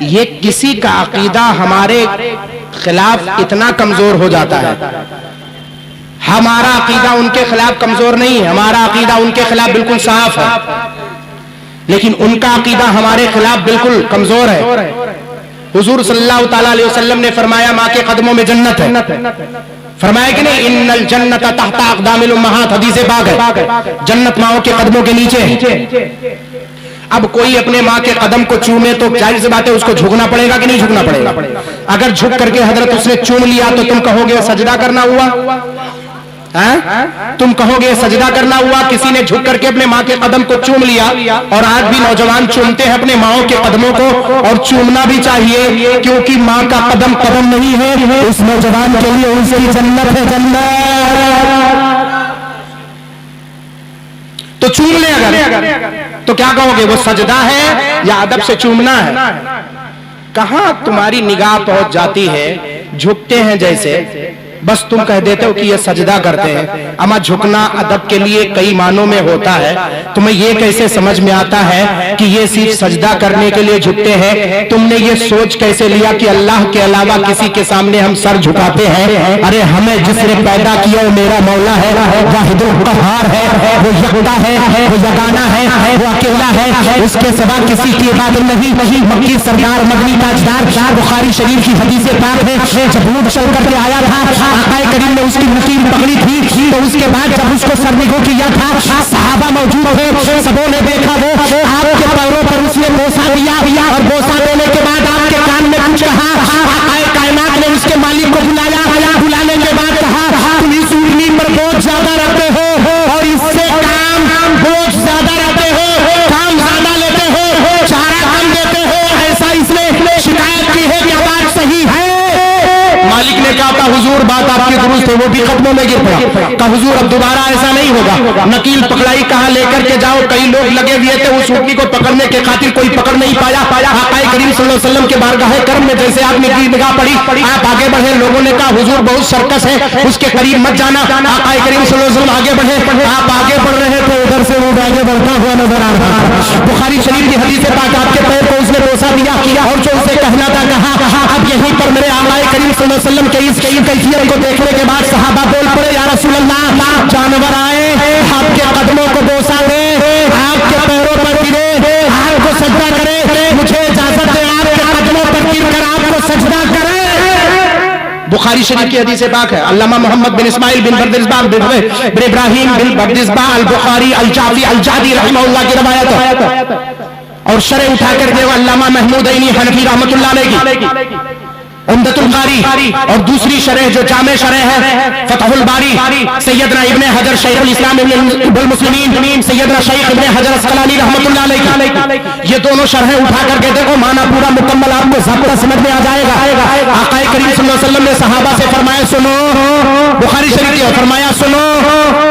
یہ کسی کا عقیدہ ہمارے خلاف اتنا کمزور ہو جاتا ہے، ہمارا عقیدہ ان کے خلاف کمزور نہیں ہے، ہمارا عقیدہ ان کے خلاف بالکل صاف ہے، لیکن ان کا عقیدہ ہمارے خلاف بالکل کمزور ہے۔ حضور صلی اللہ تعالیٰ علیہ وسلم نے فرمایا ماں کے قدموں میں جنت ہے، فرمایا کہ نہیں ان الجنت تحت اقدام الامہات، حدیث پاک ہے جنت ماؤں کے قدموں کے نیچے ہے۔ اب کوئی اپنے ماں کے قدم کو چومے تو ظاہر سی بات ہے اس کو جھکنا پڑے گا کہ نہیں جھکنا پڑے گا؟ اگر جھک کر کے حضرت اس نے چوم لیا تو تم کہو گے سجدہ کرنا ہوا؟ تم کہو گے سجدہ کرنا ہوا؟ کسی نے جھک کر کے اپنے ماں کے قدم کو چوم لیا، اور آج بھی نوجوان چومتے ہیں اپنے ماؤں کے قدموں کو، اور چومنا بھی چاہیے کیونکہ ماں کا قدم قدم نہیں ہے، اس نوجوان کے لیے ان سے جنت ہے، جنت۔ تو چوم لے اگر تو کیا کہو گے وہ سجدہ ہے یا ادب سے چومنا ہے؟ کہاں تمہاری نگاہ پہنچ جاتی ہے، جھکتے ہیں جیسے، بس تم کہہ دیتے ہو کہ یہ سجدہ کرتے ہیں۔ اما جھکنا ادب کے لیے کئی معنوں میں ہوتا ہے، تمہیں یہ کیسے سمجھ میں آتا ہے کہ یہ صرف سجدہ کرنے کے لیے جھکتے ہیں؟ تم نے یہ سوچ کیسے لیا کہ اللہ کے علاوہ کسی کے سامنے ہم سر جھکاتے ہیں؟ ارے ہمیں جس نے پیدا کیا وہ میرا مولا ہے، واحد القہار ہے، وہ یکتا ہے، وہ یگانہ ہے، وہ اکیلا ہے، اس کے سوا کسی کی عبادت نہیں۔ مکی سردار مدنی تاجدار بخاری شریف کی حدیث پاک ہے، جب اونٹ چل کر کے آیا تھا، آقا کریم نے اس کی نکیل پکڑی تھی، تو اس کے بعد جب اس کو سرنگو کیا تھا، صحابہ موجود تھے، سبوں نے دیکھا وہ آپ کے پیروں پر اس نے بوسہ دیا، اور بوسہ دینے کے بعد آپ کے کان میں کچھ کہا۔ آقا کائنات نے اس کے مالک کو بلایا، بلانے کے بعد کہا تم اس اونٹنی پر بوجھ زیادہ رکھتے ہو، اور اس سے کام بوجھ زیادہ رکھتے ہو، کام زیادہ لیتے ہو، چارہ کم دیتے ہو، ایسا اس نے شکایت کی ہے کہ بات صحیح ہے؟ مالک نے کہا تھا حضور بات آپ کی درست ہے، وہ بھی قدموں میں گر پڑا، کہا حضور اب دوبارہ ایسا نہیں ہوگا۔ نکیل پکڑائی، کہا لے کر کے جاؤ، کئی لوگ لگے ہوئے تھے اس اونٹنی کو پکڑنے کے خاطر، کوئی پکڑ نہیں پایا۔ آقا کریم صلی اللہ علیہ وسلم کے بارگاہ کرم میں جیسے آپ نے کی نگاہ پڑی، آپ آگے بڑھے، لوگوں نے کہا حضور بہت سرکس ہے، اس کے قریب مت جانا۔ آقا کریم صلی اللہ علیہ وسلم آگے بڑھے، آپ آگے بڑھ رہے تھے، ادھر سے وہ آگے بڑھتا ہوا نظر آ رہا۔ بخاری شریف کی حدیث پاک آپ کے پیر کو اس نے بوسہ دیا، اور جو اسے کہنا تھا کہا۔ اب یہیں پر میرے آقا کریم صلی اللہ علیہ وسلم کے اس کیفیت کو دیکھنے کے بعد صحابہ بول پڑے یا رسول اللہ، جانور آئے آپ کے قدموں کو بوسہ دے، آپ کے پیروں پر گرے، آپ کو سجدہ کرے، مجھے اجازت دے آپ کے قدموں پر گر کر آپ کو سجدہ کرے۔ بخاری شریف کی حدیث پاک ہے، علامہ محمد بن اسماعیل بن بردزبہ بن ابراہیم بن بردزبہ البخاری الجعفی الجعدی رحمہ اللہ کی روایت ہے، اور شرح اٹھا کر دے وہ علامہ محمود عینی حنفی رحمۃ اللہ علیہ کی عمدۃ القاری، اور دوسری شرح جو جامع شرح ہے فتح الباری، سیدنا ابن حجر شیخ الاسلام ابن المسلمین سیدنا شیخ ابن حجر اسقلانی رحمۃ اللہ علیہ، یہ دونوں شرحیں اٹھا کر کے دیکھو، معنی پورا مکمل آپ کو ضابطہ سمجھ میں آ جائے گا۔ آقا کریم صلی اللہ علیہ وسلم نے صحابہ سے فرمایا سنو، بخاری شریف میں فرمایا سنو،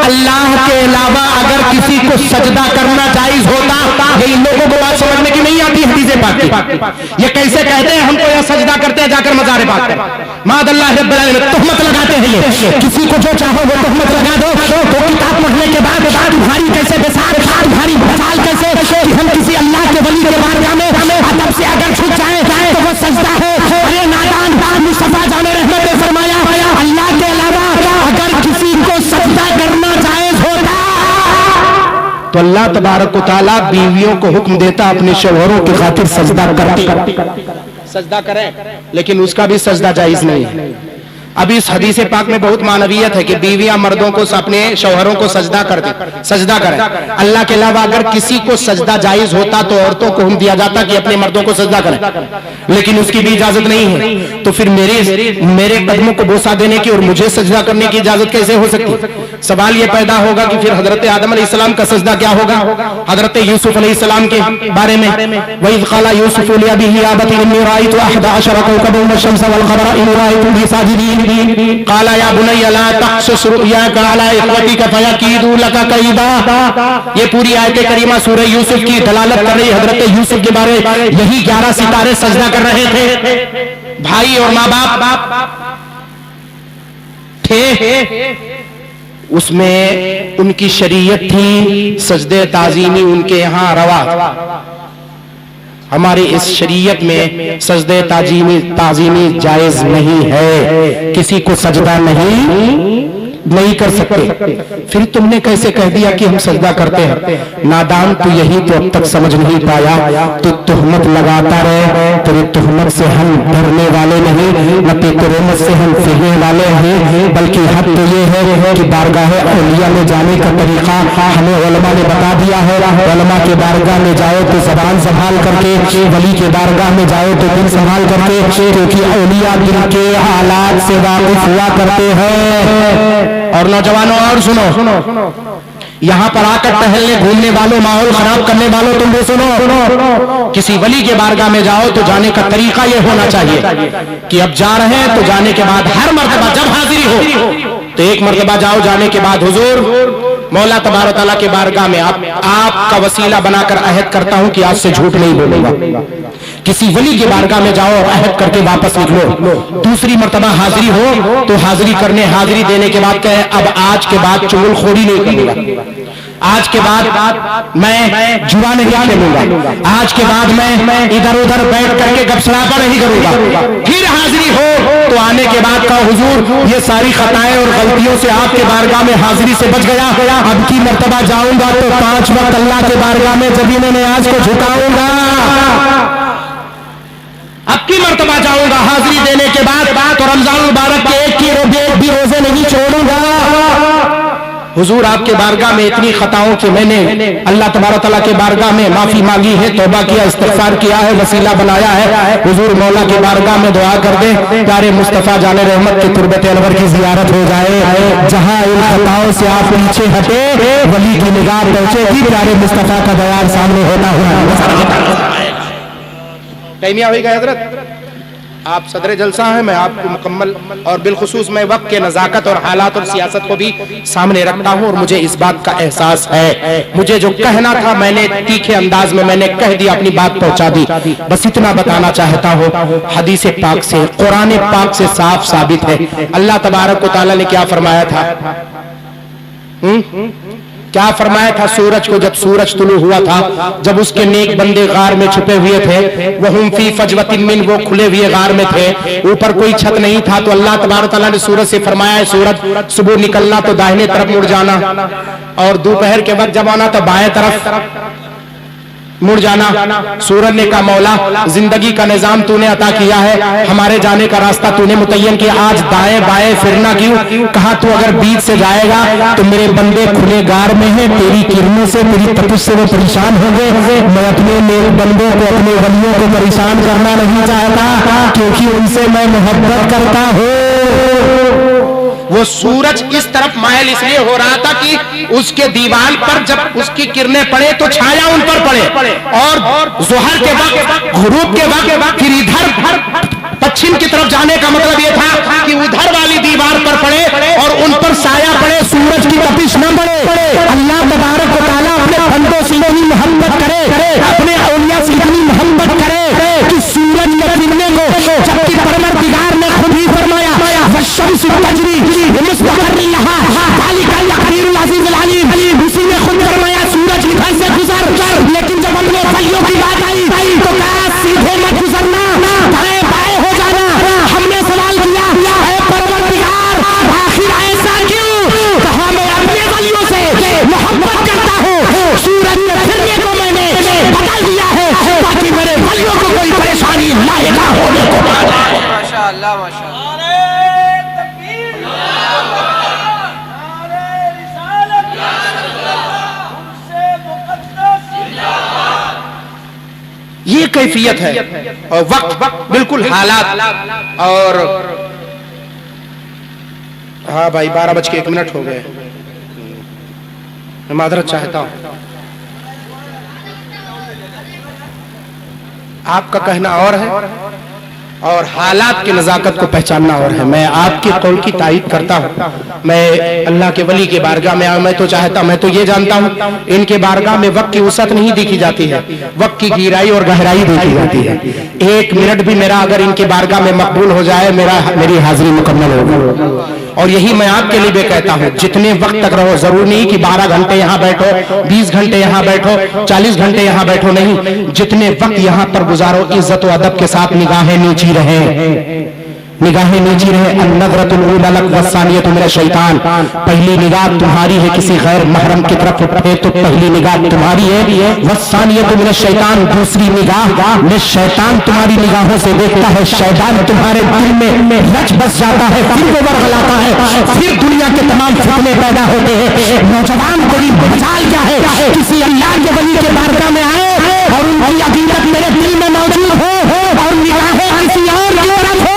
اللہ کے علاوہ اگر کسی کو سجدہ کرنا جائز ہوتا، یہ لوگوں کو بات سمجھ میں کی نہیں آتی حدیث پاک کی، یہ کیسے کہتے ہیں ہم کو یہ سجدہ کرتے ہیں جا کر مزار پاک پر، ماد اللہ رب العالمین تہمت لگاتے ہیں، یہ کسی کو جو چاہو وہ تہمت لگا دو، تو کتاب پڑھنے کے بعد تمہاری کیسے بساط، تمہاری مثال کیسے کہ ہم کسی اللہ کے ولی کے بارگاہ میں ادب سے اگر چھٹ جائیں تو وہ سجدہ ہے؟ ارے نادان، مصطفیٰ جان رحمت نے فرمایا اللہ کے علاوہ اگر کسی کو سجدہ کرنا جائز ہوتا تو اللہ تبارک و تعالیٰ بیویوں کو حکم دیتا اپنے شوہروں کی خاطر سجدہ سجدہ کریں، لیکن اس کا بھی سجدہ جائز نہیں ہے۔ اب اس حدیث پاک میں بہت معنویت ہے کہ بیویاں مردوں کو اپنے شوہروں کو سجدہ کر دیں، سجدہ کریں۔ اللہ کے علاوہ اگر کسی کو سجدہ جائز ہوتا تو عورتوں کو حکم دیا جاتا کہ اپنے مردوں کو سجدہ کریں، لیکن اس کی بھی اجازت نہیں ہے، تو پھر میرے قدموں کو بوسہ دینے کی اور مجھے سجدہ کرنے کی اجازت کیسے ہو سکتی؟ سوال یہ پیدا ہوگا کہ پھر حضرت آدم علیہ السلام کا سجدہ کیا ہوگا؟ حضرت یوسف علیہ السلام کے بارے میں وَإِذْ قَالَ يُوسُفُ لِأَبِيهِ يَا أَبَتِ إِنِّي رَأَيْتُ أَحَدَ عَشَرَ كَوْكَبًا وَالشَّمْسَ وَالْقَمَرَ إِنِّي رَأَيْتُهُمْ لِي سَاجِدِينَ قَالَ يَا بُنَيَّ لَا تَقْصُصْ رُؤْيَاكَ عَلَىٰ إِخْوَتِكَ فَيَكِيدُوا لَكَ كَيْدًا۔ یہ پوری آیت کریمہ سورہ یوسف کی دلالت کر رہی ہے، حضرت یوسف کے بارے یہی 11 ستارے سجدہ کر رہے تھے، بھائی اور ماں باپ تھے، اس میں ان کی شریعت تھی، سجدے تعظیمی ان کے یہاں روا، ہماری اس شریعت میں سجدے تعظیمی جائز نہیں ہے، کسی کو سجدہ نہیں کر سکتے۔ پھر تم نے کیسے کہہ دیا کہ ہم سجدہ کرتے ہیں؟ نادان تو یہی تو اب تک سمجھ نہیں پایا، تو تہمت لگاتا رہے، تیرے تہمت سے ہم ڈرنے والے نہیں، نہ تیرے تہمت سے ہم پھرنے والے ہیں، بلکہ حق تو یہ ہے کہ بارگاہ اولیاء میں جانے کا طریقہ ہمیں علماء نے بتا دیا ہے۔ علماء کے بارگاہ میں جاؤ تو زبان سنبھال کر کے، ولی کے بارگاہ میں جاؤ تو دل سنبھال کر کے، کیونکہ اولیاء دل کے حالات سے واقف ہوا کرتے ہیں۔ اور نوجوانوں اور سنو، یہاں پر آ کر ٹہلنے گھومنے والوں، ماحول خراب کرنے والوں، تم بھی سنو، کسی ولی کے بارگاہ میں جاؤ تو جانے کا طریقہ یہ ہونا چاہیے کہ اب جا رہے ہیں تو جانے کے بعد ہر مرتبہ جب حاضری ہو تو ایک مرتبہ جاؤ، جانے کے بعد حضور مولا تبارک و تعالیٰ کے بارگاہ میں آپ کا وسیلہ بنا کر عہد کرتا ہوں کہ آج سے جھوٹ نہیں بولوں گا۔ کسی ولی کے بارگاہ میں جاؤ اور عہد کر کے واپس نکلو، دوسری مرتبہ حاضری ہو تو حاضری دینے کے بعد کہے اب آج کے بعد چغل خوری نہیں کروں گا، آج کے بعد میں جوا نہیں کھیلوں گا، آج کے بعد میں ادھر ادھر بیٹھ کر کے گپ سڑاپا نہیں کروں گا۔ پھر حاضری ہو تو آنے کے بعد کہا حضور یہ ساری خطائیں اور غلطیوں سے آپ کے بارگاہ میں حاضری سے بچ گیا، اب کی مرتبہ جاؤں گا تو 5 وقت اللہ کے بارگاہ میں جب میں نیاز کو جھکاؤں گا، اب کی مرتبہ جاؤں گا حاضری دینے کے بعد تو رمضان المبارک کے ایک بھی روزے نہیں چھوڑوں گا۔ حضور آپ کے بارگاہ میں اتنی خطاؤں کہ میں نے اللہ تبارک تعالیٰ کے بارگاہ میں معافی مانگی ہے، توبہ کیا، استغفار کیا ہے، وسیلہ بنایا ہے، حضور مولا کے بارگاہ میں دعا کر دے پیارے مصطفیٰ جان رحمت کے تربت انور کی زیارت ہو جائے، جہاں ان خطاؤں سے آپ پیچھے ہٹے ولی کی نگاہ پہنچے گی، پیارے مصطفیٰ کا دیار سامنے ہوتا ہوا۔ ٹائمیہ ہوئی گئے حضرت، آپ صدر جلسہ ہیں، میں آپ کو مکمل اور بالخصوص میں وقت کے نزاکت اور حالات اور سیاست کو بھی سامنے رکھتا ہوں، اور مجھے اس بات کا احساس ہے، مجھے جو کہنا تھا میں نے تیکھے انداز میں نے کہہ دیا، اپنی بات پہنچا دی۔ بس اتنا بتانا چاہتا ہوں، حدیث پاک سے، قرآن پاک سے صاف ثابت ہے، اللہ تبارک و تعالیٰ نے کیا فرمایا تھا؟ کیا فرمایا تھا؟ سورج کو جب سورج طلوع ہوا تھا، جب اس کے نیک بندے غار میں چھپے ہوئے تھے، وَهُمْ فِي فَجْوَةٍ مِّنْ، وہ کھلے ہوئے غار میں تھے، اوپر کوئی چھت نہیں تھا، تو اللہ تبارک تعالیٰ نے سورج سے فرمایا ہے سورج صبح نکلنا تو داہنے طرف مڑ جانا، اور دوپہر کے وقت جب آنا تو بائیں طرف مڑ جانا۔ سورج نے کہا مولا زندگی کا نظام تو نے عطا کیا ہے، ہمارے جانے کا راستہ تو نے متعین کیا، آج دائیں بائیں پھرنا کیوں؟ کہا تو اگر بیچ سے جائے گا تو میرے بندے کھلے غار میں ہیں، تیری کرنوں سے تیری تپش سے وہ پریشان ہوں گے، میں اپنے نیک بندوں کو اپنے ولیوں کو پریشان کرنا نہیں چاہتا، کیونکہ ان سے میں محبت کرتا ہوں۔ وہ سورج اس طرف مائل اس لیے ہو رہا تھا کہ اس کے دیوال پر جب اس کی کرنیں پڑے تو چھایا ان پر پڑے، اور ظہر کے وقت، غروب کے وقت پھر ادھر پچھم کی طرف جانے کا مطلب یہ تھا کہ ادھر والی دیوار پر پڑے اور ان پر سایہ پڑے، سورج کی تپش نہ پڑے۔ اللہ تبارک و تعالیٰ اپنے بندوں سے اتنی محبت کرے، اپنے اولیاء سے اتنی محبت کرے کہ سورج کے کرنے کو جبکہ پروردگار نے خود ہی فرمایا والشمس تجری لمستقر لها ذلك التقدیر العزیز العلیم، اسی نے خود فرمایا سورج ادھر سے گزر، لیکن جب ہم نے ولیوں کی بات آئی تو کہا سیدھے مت گزرنا، دائیں بائیں ہو جانا۔ ہم نے سوال کیا اے پروردگار آخر ایسا کیوں؟ کہا میں اپنے ولیوں سے محبت کرتا ہوں، سورج میں پھرنے کو میں نے بدل دیا ہے تاکہ میرے ولیوں کو کوئی پریشانی لاحقہ ہونے کو نہ پائے۔ ماشاءاللہ ماشاءاللہ۔ یہ کیفیت ہے، اور وقت بالکل حالات، اور ہاں بھائی 12:01 ہو گئے، میں معذرت چاہتا ہوں، آپ کا کہنا اور ہے اور حالات کی نزاکت کو پہچاننا اور ہے۔ میں آپ کے قول کی تائید کرتا ہوں، میں اللہ کے ولی کے بارگاہ میں میں تو چاہتا ہوں، میں تو یہ جانتا ہوں ان کے بارگاہ میں وقت کی وسعت نہیں دیکھی جاتی ہے، وقت کی گہرائی اور گہرائی دیکھی جاتی ہے۔ 1 منٹ بھی میرا اگر ان کے بارگاہ میں مقبول ہو جائے میری حاضری مکمل ہوگی۔ اور یہی میں آپ کے لیے بھی کہتا ہوں، جتنے وقت تک رہو، ضرور نہیں کہ 12 گھنٹے یہاں بیٹھو، 20 گھنٹے یہاں بیٹھو، 40 گھنٹے یہاں بیٹھو، نہیں، جتنے وقت یہاں پر گزارو عزت و ادب کے ساتھ نگاہیں نیچی رہے، نگاہیں نیچی رہے۔ النظرۃ الاولی لک والثانیۃ من الشیطان، پہلی نگاہ تمہاری ہے کسی غیر محرم کی طرف اٹھے تو پہلی نگاہ تمہاری ہے، والثانیۃ من الشیطان، دوسری نگاہ میں شیطان تمہاری نگاہوں سے دیکھتا ہے، شیطان تمہارے دل میں رچ بس جاتا ہے، پھر وہ ورغلاتا ہے، پھر دنیا کے تمام فتنے پیدا ہوتے ہیں۔ نوجوان تیری مثال کیا ہے؟ کسی اللہ کے ولی کے بارگاہ میں آئے اور ان کی عقیدت میرے دل میں موجود ہو اور نگاہیں کسی اور کی طرف ہو،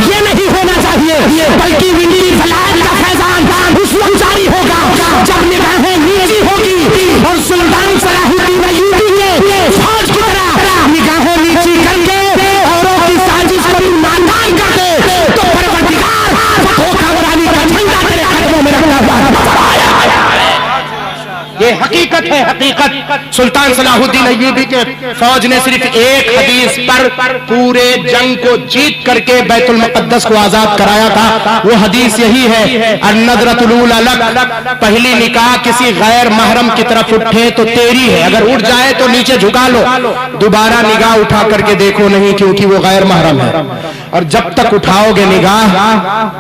یہ نہیں ہونا چاہیے، بلکہ ونڈی فلائٹ کا فیضان اس وقت جاری ہوگا جب نگاہیں نیچی ہوگی اور سلطان صلاح الدین ایوبی نے فوج کی طرح نگاہیں نیچی کر کے اوروں کی سازش کو ناکام کر دے تو پروردگار دھوکہ ورانی کا جھنڈا تیرے قدموں میں رکھا ہوا ہے۔ یہ حقیقت ہے، حقیقت۔ سلطان صلاح الدین ایوبی کے فوج نے صرف ایک حدیث پر پورے جنگ کو جیت کر کے بیت المقدس کو آزاد کرایا تھا، وہ حدیث یہی ہے، النظرۃ الاولی لک، پہلی نگاہ کسی غیر محرم کی طرف اٹھے تو تیری ہے، اگر اٹھ جائے تو نیچے جھکا لو، دوبارہ نگاہ اٹھا کر کے دیکھو نہیں، کیونکہ وہ غیر محرم ہے۔ اور جب تک اٹھاؤ گے نگاہ،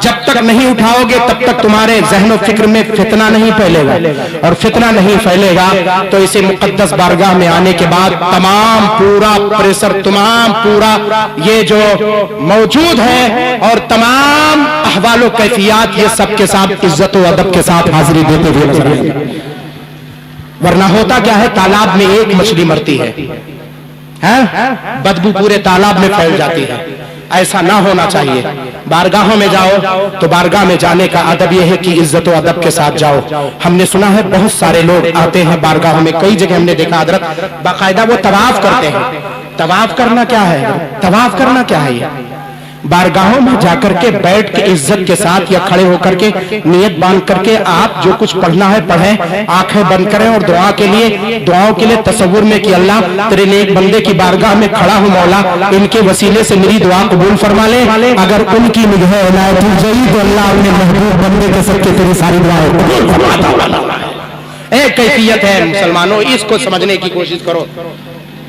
جب تک نہیں اٹھاؤ گے تب تک تمہارے ذہن و فکر میں فتنہ نہیں پھیلے گا، اور فتنہ نہیں پھیلے گا تو اسے مقدس بارگاہ میں آنے کے بعد تمام پورا پریشر، تمام پورا یہ جو موجود ہے اور تمام احوال و کیفیات، یہ سب کے ساتھ عزت و ادب کے ساتھ حاضری دیتے ہوئے نظر آئیں گے۔ ورنہ ہوتا کیا ہے، تالاب میں ایک مچھلی مرتی ہے، بدبو پورے تالاب میں پھیل جاتی ہے، ایسا نہ ہونا چاہیے۔ بارگاہوں میں جاؤ تو بارگاہ میں جانے کا ادب یہ ہے کہ عزت و ادب کے ساتھ جاؤ۔ ہم نے سنا ہے بہت سارے لوگ آتے ہیں بارگاہوں میں، کئی جگہ ہم نے دیکھا حضرت باقاعدہ وہ طواف کرتے ہیں۔ طواف کرنا کیا ہے؟ طواف کرنا کیا ہے؟ یہ بارگاہوں میں جا کر کے بیٹھ کے عزت کے ساتھ یا کھڑے ہو کر کے نیت باندھ کر کے آپ جو کچھ پڑھنا ہے پڑھیں، آنکھیں بند کریں اور دعاؤں کے لیے تصور میں کہ اللہ تیرے نیک بندے کی بارگاہ میں کھڑا ہوں، مولا ان کے وسیلے سے میری دعا قبول فرما لے، اگر ان کی نگاہ عنایت ہو جائے تو اللہ اپنے محبوب بندے کے سب کے تیری ساری دعائیں قبول فرماتا ہے۔ ایک کیفیت ہے مسلمانوں، اس کو سمجھنے کی کوشش کرو۔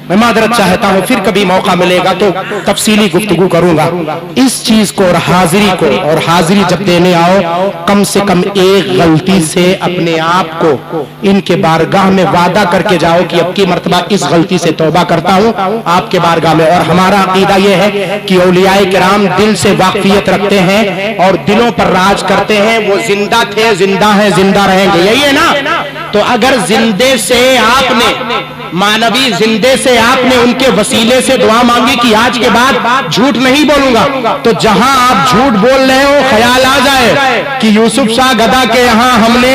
میں معذرت چاہتا ہوں، پھر کبھی موقع ملے گا تو تفصیلی گفتگو کروں گا اس چیز کو اور حاضری کو، اور حاضری جب دینے آؤ کم سے کم ایک غلطی سے اپنے آپ کو ان کے بارگاہ میں وعدہ کر کے جاؤ کہ اب کی مرتبہ اس غلطی سے توبہ کرتا ہوں آپ کے بارگاہ میں۔ اور ہمارا عقیدہ یہ ہے کہ اولیاء کرام دل سے واقفیت رکھتے ہیں اور دلوں پر راج کرتے ہیں، وہ زندہ تھے، زندہ ہیں، زندہ رہیں گے، یہی ہے نا۔ تو اگر زندے سے آپ نے، مانوی زندے سے آپ نے ان کے وسیلے سے دعا مانگی کہ آج کے بعد جھوٹ نہیں بولوں گا، تو جہاں آپ جھوٹ بول رہے ہو خیال آ جائے کہ یوسف شاہ گدا کے یہاں ہم نے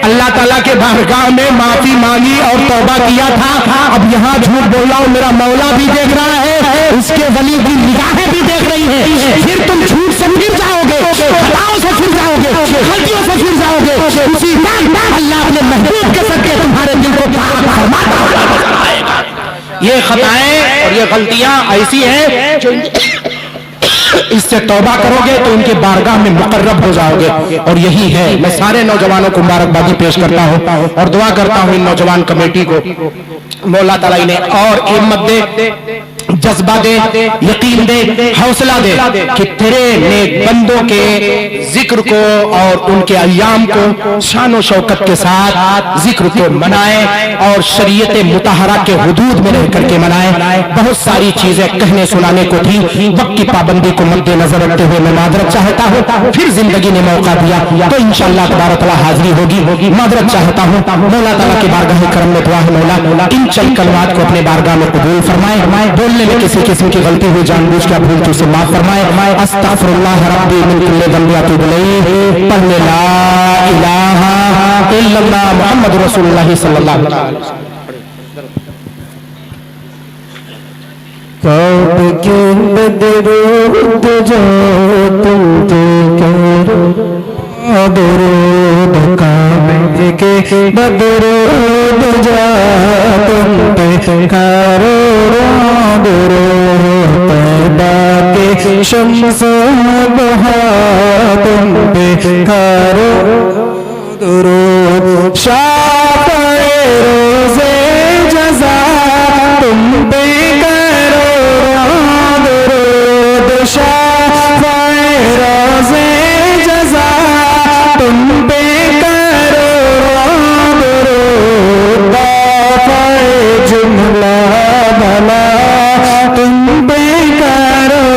اللہ تعالیٰ کے بارگاہ میں معافی مانگی اور توبہ کیا تھا، اب یہاں جھوٹ بول رہا ہوں، میرا مولا بھی دیکھ رہا ہے، اس کے ولی کی نگاہیں بھی دیکھ رہی ہیں، پھر تم جھوٹ سے پھر جاؤ گے، خطاؤں سے پھر جاؤ گے، غلطیوں سے پھر جاؤ گے، اسی وقت اللہ اپنے محبوب کے صدقے تمہارے دل کو پاک فرماتا ہے۔ یہ خطائیں اور یہ غلطیاں ایسی ہیں جو اس سے توبہ کرو گے تو ان کے بارگاہ میں مقرب ہو جاؤ گے، اور یہی ہے۔ میں سارے نوجوانوں کو مبارکبادی پیش کرتا ہوں اور دعا کرتا ہوں ان نوجوان کمیٹی کو مولا تعالیٰ نے اور ہمت دے، جذبہ دے، یقین دے، حوصلہ دے کہ تیرے نیک بندوں کے ذکر کو اور ان کے ایام کو شان و شوکت کے ساتھ ذکر کو منائیں اور شریعت مطہرہ کے حدود میں رہ کر کے منائیں۔ بہت ساری چیزیں کہنے سنانے کو تھی، وقت کی پابندی کو مد نظر رکھتے ہوئے میں معذرت چاہتا ہوں، پھر زندگی نے موقع دیا تو انشاءاللہ تبارک تعالیٰ حاضری ہوگی۔ معذرت چاہتا ہوں، مولا تعالیٰ کی بارگاہ کرم میں دعا ہے مولا ان چند کلمات کو اپنے بارگاہ میں قبول فرمائے، بولنے میں کسی قسم کی غلطی ہوئی جان بوجھ کے بھول تو اسے معاف فرمائے۔ استغفر اللہ ربی من کل ذنب واتوب الیہ، پڑھنے لا الہ الا اللہ محمد رسول اللہ صلی اللہ علیہ وسلم۔ کعب کے بدرود جو تم پہ کرو، درود کعبے کے بدرود جا تم پہ کرو، درود طیبہ کے شمس بہا تم کرو درود شافع روزے جزا تم پہ کرو درود شافع روزے جزا تم پہ کرو درود دافع جملہ بھلا تم پہ کرو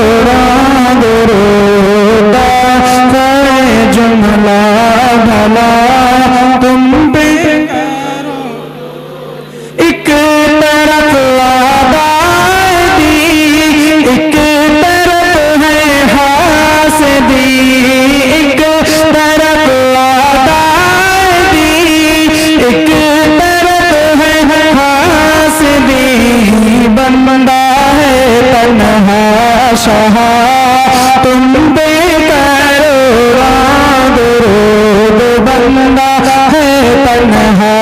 درود دافع جملہ بھلا تم پہ کرو ایک طرف آبادی ایک طرف ہے حاسدی ایک طرف آبادی ایک طرف ہے حاسدی بندہ ہے تنہا شاہ تم پہ کرو درود بندہ ہے تنہا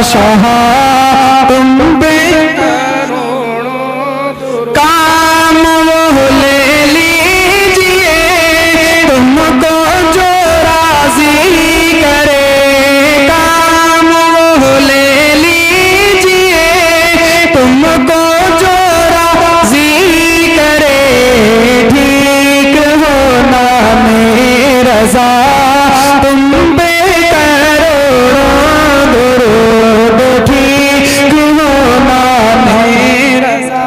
شاہ تم پہ کرو کام وہ لے لیجئے تم کو جو راضی کرے کام وہ لے لیجئے تم کو جو راضی کرے ٹھیک ہونا میں رضا تم پہ کرو درود ٹھیک ہونا میں رضا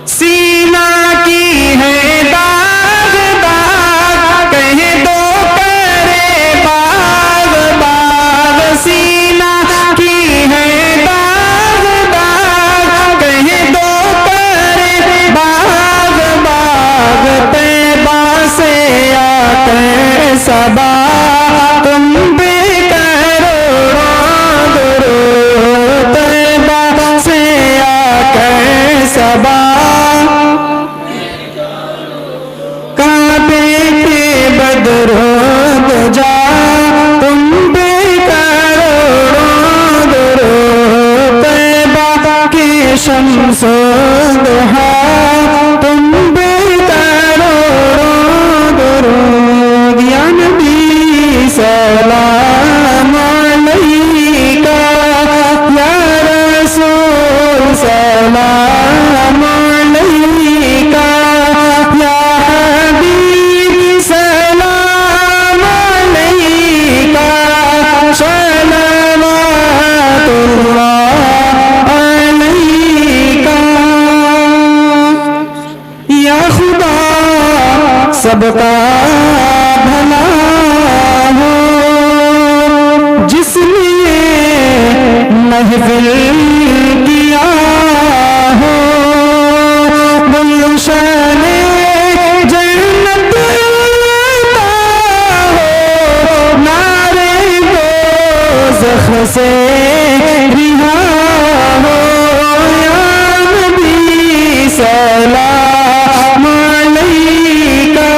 سینہ کی ہے داغ داغ کہہ دو کرے باغ باغ سینہ کی ہے داغ داغ کہہ دو کرے باغ باغ طیبہ سے آتے صبا تم پہ کرو درود طیبہ سے آتے صبا کعبے کے بدرود جا تم پہ کرو درود طیبہ کے شمس و ضحا تم پہ کرو درود یا نبی سلام علیکہ یا رسول سلام علیکہ یا حبیب سلام علیکہ صلوات اللہ علیکہ یا خدا سب کا بھلا ہو جس نے محفل کیا ہو گلشن جنت عطا ہو نعرے دوزخ سے رہا ہو یا نبی سلام علیکہ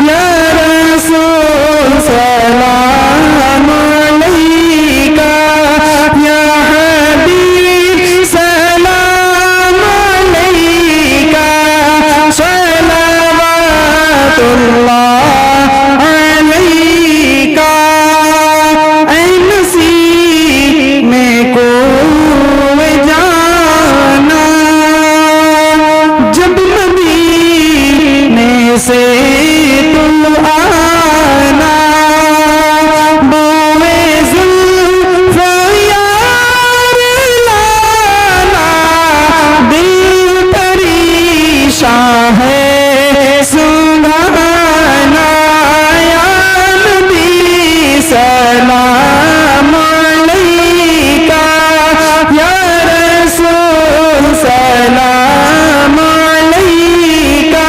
یا رسول سلام علیکہ یا حبیب سلام علیکہ صلوات اللہ علیکہ اے نصیب میں کوئی جانا جب مدینے سے تم آنا بوئے زلف یار لانا دل پریشان ہے سنگھانا یا نبی سلام علیکہ یا رسول سلام علیکہ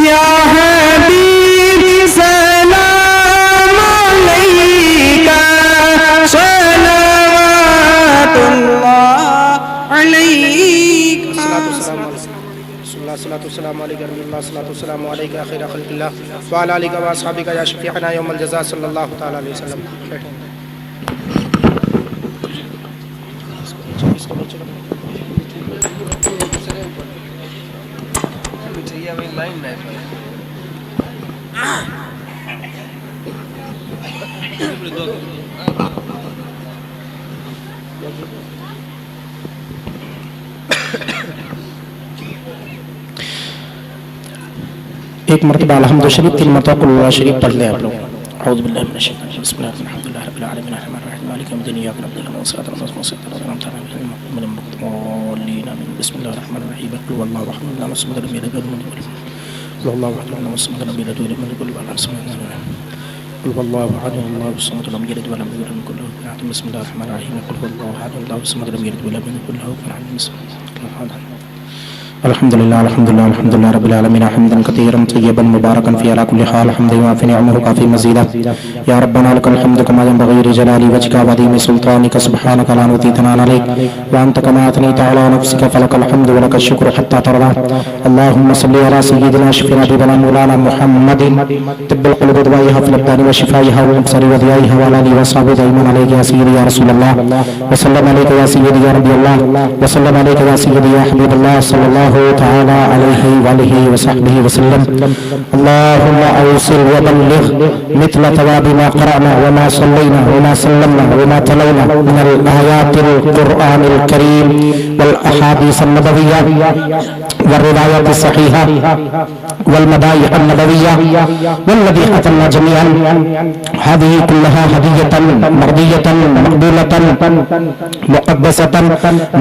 یا حبیب سلام علیکہ صلوات اللہ علیکہ الصلاة والسلام علیکہ رحمۃ اللہ الصلاة والسلام علیکہ خیر خلق اللہ وعلی آلہ و اصحابہ یا شفیعنا یوم الجزاء صلی اللہ تعالی علیہ وسلم چاہیے ہمیں لائن نہیں ایک مرتبہ الحمد شریف 3 مرتبہ قل اللہ شریف پڑھ لیں آپ لوگ. اعوذ باللہ من الشیطان الرجیم بسم اللہ الرحمن الرحیم رب العالمین الرحمن الرحیم مالک یوم الدین ایاک نعبد و ایاک نستعین اهدنا الصراط المستقیم صراط الذین انعمت علیہم بسم اللہ الرحمن الرحیم قل هو الله احد الله الصمد لم يلد ولم يولد قل هو الله احد الله الصمد لم يلد ولم يولد قل هو الله احد الله الصمد لم يلد ولم يولد قل له كفوا احد بسم الله الرحمن الرحیم قل هو الله احد الله الصمد لم يلد ولم يولد قل له كفوا احد بسم الله الرحمن الرحیم. الحمد لله الحمد لله الحمد لله رب العالمين حمدا كثيرا طيبا مباركا فيه على كل حال حمدا يوافي نعمه وكافي مزيدا. يا ربنا لك الحمد كما ينبغي لجلال وجهك وعظيم سلطانك سبحانك لا نطيق ثناء عليك وانت كما اثنيت على نفسك فلك الحمد ولك الشكر حتى ترضى. اللهم صل على سيدنا شفيع حبيبنا مولانا محمد طب القلوب ودوائها في الابدان وشفائها والابصار وضيائها وعلى اله وصحبه اجمعين عليك يا سيدي يا رسول الله وسلم عليك يا سيدي يا نبي الله وسلم عليك يا سيدي يا حبيب الله صلى الله تعالى عليه وآله وصحبه وسلم. اللهم أوصل وبلغ مثل ثواب ما قرأنا وما صلينا وما سلمنا وما تلونا من الآيات القرآن الكريم والأحاديث النبوية والروايات الصحيحة والمدائح النبوية والذي أتمنا جميعا هذه كلها هدية مرضية مقبولة مقدسة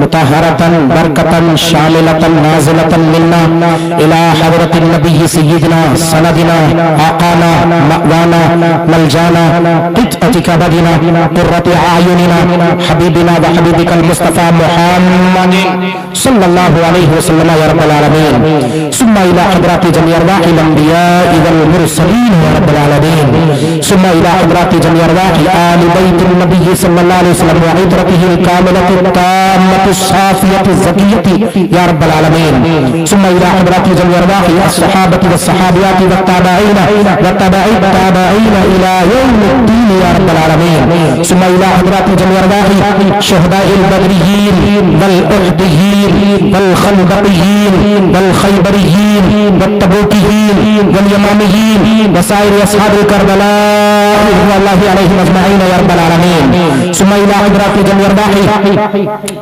مطهرة بركة شاملة نازلة منا إلى حضرة النبي سيدنا سندنا آقانا مأوانا ملجانا قطعة كبدنا قرة أعيننا حبيبنا وحبيبك المصطفى محمد صلى الله عليه وسلم يا رب العالمين. ثم إلى حضرات جميع أرواح الأنبياء والمرسلين يا رب العالمين. ثم إلى حضرات جميع أرواح آل بيت النبي صلى الله عليه وسلم وعترته الكاملة التامة الصافية الزكية يا رب العالمين. ثم إلى حضرات جميع أرواح الصحابة والصحابيات والتابعين والتابعين التابعين إلى يوم الدين يا رب العالمين. ثم إلى حضرات جميع أرواح شهداء البدريين والأحديين والخندقيين والخيبريين والتبوكيين واليماميين وسائر أصحاب الكربلاء رضوان الله عليهم أجمعين يا رب العالمين. ثم إلى حضرات جميع أرواح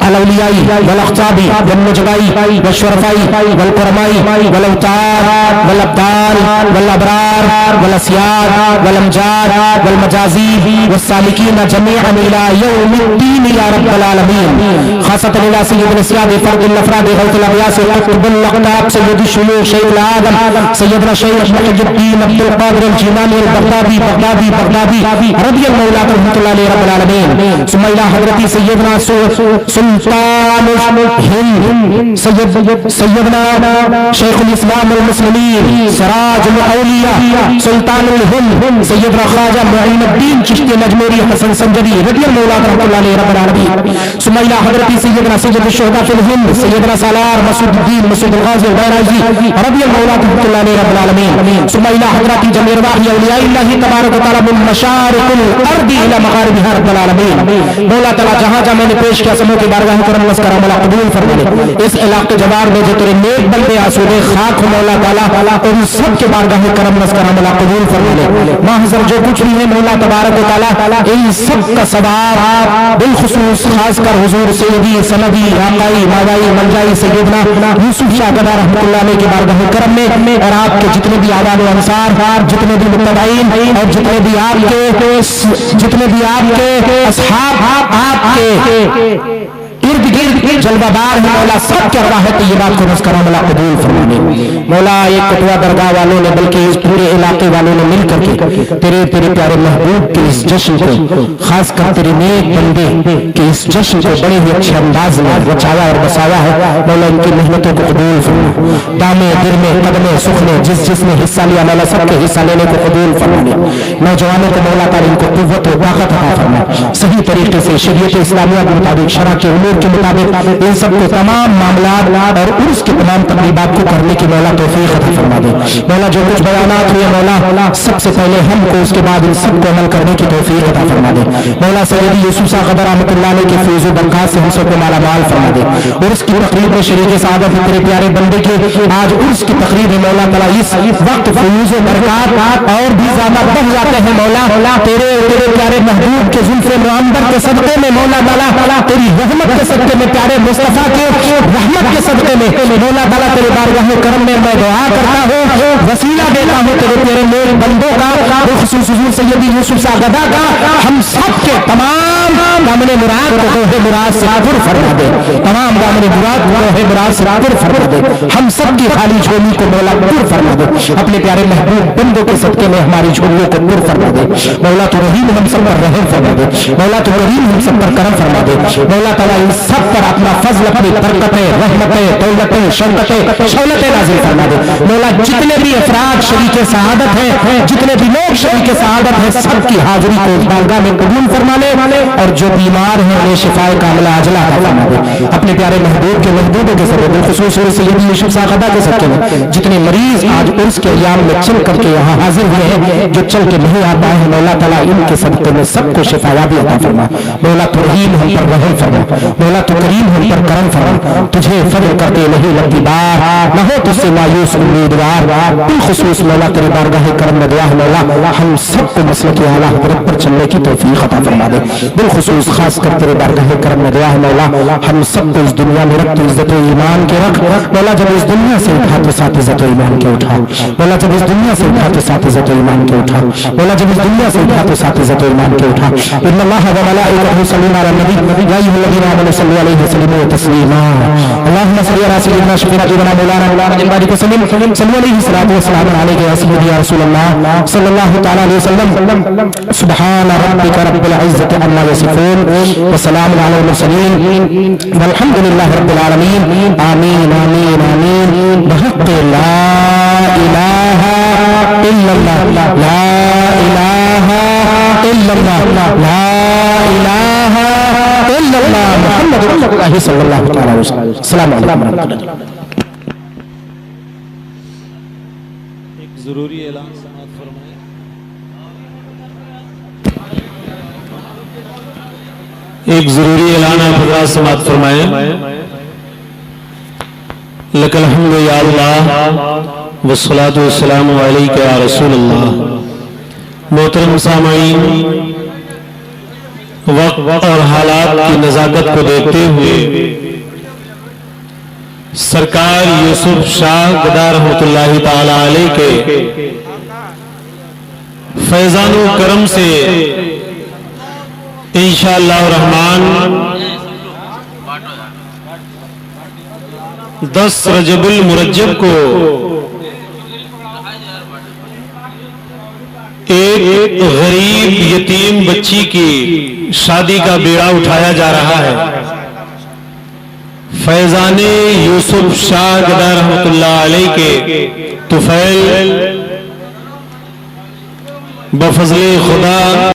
الأولياء والأقطاب والنجباء والشرفاء والقرماء والأوتار والأبدال والأبرار والأسياد والأمجاد والمجازيب والسالكين جميعا إلى يوم الدين يا رب العالمين. خاصة إلى سيد الأسياد فرد الأفراد غوث الأغياس قطب الأقطاب سيد الشيوخ شيخ العالم سيدنا شيخ محي الدين عبد القادر الجيلاني البغدادي رضي الله عنه رحمة الله عليه رب العالمين. ثم إلى حضرة سيدنا سلطان الهند سيدنا شيخ الإسلام والمسلمين سراج الأولياء سلطان الهند سيدنا خواجہ معین الدین چشتی نجموری حسن سنجری رضی اللہ عنہ رحمۃ اللہ علیہ رب العالمین. ثم إلى حضرت سيدنا سيد الشهداء في الهند سيدنا سالار مسعود الدين مسعود الغازي البيرازي رضي الله عنه رحمۃ اللہ علیہ رب العالمین. ثم إلى حضرت جميع أرواح أولياء الله تبارك وتعالى من مشارق الأرض إلى مغاربها رب العالمین. مولا تعالی جہاں جہاں میں نے پیش کیا سمو کی بارگاہ کرم نذکر مولا قبول فرما لے. اس علاقے جوار میں جو تیرے نیک بندے آسودے خاک ہو مولا تعالی ان سب کے بارگاہ کرم نذکر مولا قبول فرما لے. محضر جو کچھ بھی ہے مولا تبارک و تعالی ان سب کا ثواب بالخصوص خاص کر حضور سیدی سندی آقائی ماوائی منجائی سیدنا یوسف شاہ گدا رحمۃ اللہ علیہ کے بارگاہ کرم میں اور آپ کے جتنے بھی آباد و انصار جتنے بھی متبعین اور جتنے بھی آپ کے اصحاب آپ کے ارد گرد جلوہ دار ہے مولا سب کے ارواح طیبات کو نذکر مولا قبول فرمانے. مولا ایک کٹوا درگاہ والوں نے بلکہ اس پورے علاقے والوں نے مل کر کے تیرے پیارے محبوب کے اس جشن کو خاص کر تیرے نیک بندے کے اس جشن کو بڑے ہی اچھے انداز میں رچایا اور بسایا ہے. مولا ان کی محنتوں کو قبول فرما. دامے درمے قدمے سخنے جس نے حصہ لیا مولا سب کے حصہ لینے کو قبول فرمانے. نوجوانوں کو مولا تعالی ان کو قوت و طاقت عطا فرما. صحیح طریقے سے شریعت اسلامیہ کے مطابق شرع کے امور کے مطابق ان سب کو تمام معاملات اور عرس کی تمام تقریبات کو کرنے کی مولا توفیق عطا فرما دے. مولا جو کچھ بیانات ہوئے مولا سب سب سے پہلے ہم کو اس کے بعد ان سب کو عمل کرنے کی توفیق عطا فرما دے. مولا سیدی یوسف شاہ قدر رحمۃ اللہ علیہ کے فیض و برکات سے ہم سب کو مالا مال فرما دے. اور اس کی تقریب میں شریک سعادت تیرے پیارے بندے کی آج عرس کی تقریب ہے مولا تعالیٰ. اس وقت فیض و برکات اور بھی زیادہ بڑھ جاتے ہیں مولا تیرے پیارے محبوب کے زلف معمبر کے صدقے میں مولا تعالیٰ, تیری رحمت کے صدقے میں, پیارے مصطفیٰ کے رحمت کے صدقے میں مولا تعالیٰ تیرے بارگاہ کرم میں میں دعا کرتا ہوں, وسیلہ دیتا ہوں تیرے پیارے میرے بندوں کا, خصوص حضور سیدی یوسف شاہ گدا کا, ہم سب کے تمام دامن مراد کو توحے مراد سے پر فرما دے. تمام دامن مراد کو توحے مراد سے پر فرما دے. ہم سب کی خالی جھولی کو مولا پر فرما دے. اپنے پیارے محبوب بندوں کے صدقے میں ہماری جھولیوں کو پر فرما دے. مولا تو رحیم ہم سب پر رحم فرما دے. مولا تو رحیم ہم سب پر کرم فرما دے. مولا تعالیٰ ان سب پر اپنا فضل, اپنی برکتیں, رحمتیں, دولتیں, شولتیں نازل فرما دے. مولا جتنے بھی افراد شریک سعادت ہیں, جتنے بھی لوگ شریک سعادت ہیں, سب کی حاضری کو بارگاہ میں قبول فرما لے. اور جو بیمار ہیں انہیں شفائے کاملہ عاجلہ عطا فرما دے. اپنے پیارے محبوب کے محبوبوں کے سبب خصوص سیدی یوسف شاہ قدا کے صدقے میں جتنے مریض آج عرس کے ایام میں چل کر کے یہاں حاضر ہوئے ہیں, جو چل کے نہیں آ پائے ہیں, مولا تعالیٰ ان کے صدقے میں سب کو شفا یابی عطا فرما. مولا تو رحیم ہم پر رحم فرما. مولا تو کریم ہم پر کرم فرما. تجھے فضل کرتے نہیں لگتی بار, نہ ہو تجھ سے مایوس امیدوار. بالخصوص مولا تیرے بارگاہ کرم میں دعا ہے مولا ہم سب کو مسلک اعلیٰ حضرت پر چلنے کی توفیق عطا فرما دے. بالخصوص خاص کر تیرے بارگاہ کرم میں دعا ہے مولا ہم سب کو اس دنیا میں رکھ تو عزت و ایمان کے رکھ. مولا جب اس دنیا سے اٹھا تو ساتھ عزت و ایمان کے اٹھا. مولا جب اس دنیا سے اٹھا تو ساتھ عزت و ایمان کے اٹھا. مولا جب اس دنیا سے اٹھا تو ساتھ عزت و ایمان کے اٹھا. ان اللہ و ملائکتہ یصلون علی النبی یا ایھا الذین آمنوا صلوا علیہ وسلموا تسلیما. اللهم صل علی سیدنا شفیعنا مولانا محمد بارک وسلم صلی علیہ الصلوۃ والسلام علیک یا سیدی یا رسول اللہ صلی اللہ تعالی علیہ وسلم. سبحان ربک رب العزۃ عما یصفون وسلام علی المرسلین والحمد للہ رب العالمین. آمین آمین آمین. بحق لا الہ الا اللہ, لا الہ الا اللہ, لا الہ الا اللہ, محمد رسول اللہ صلی اللہ تعالی علیہ وسلم. السلام علیکم ورحمۃ اللہ. ایک ضروری اعلان سماعت فرمائیں. ایک ضروری اعلان آپ حضرات سماعت فرمائیں. لک الحمد یا اللہ والصلاۃ والسلام علیک یا رسول اللہ. محترم سامعین, وقت اور حالات کی نزاکت کو دیکھتے ہوئے سرکار یوسف شاہ گدا رحمۃ اللہ تعالی علیہ کے فیضان و کرم سے انشاءاللہ الرحمن 10 رجب المرجب کو ایک غریب یتیم بچی کی شادی کا بیڑا اٹھایا جا رہا ہے. فیضان یوسف شاہ گدا رحمۃ اللہ علیہ کے طفیل بفضل خدا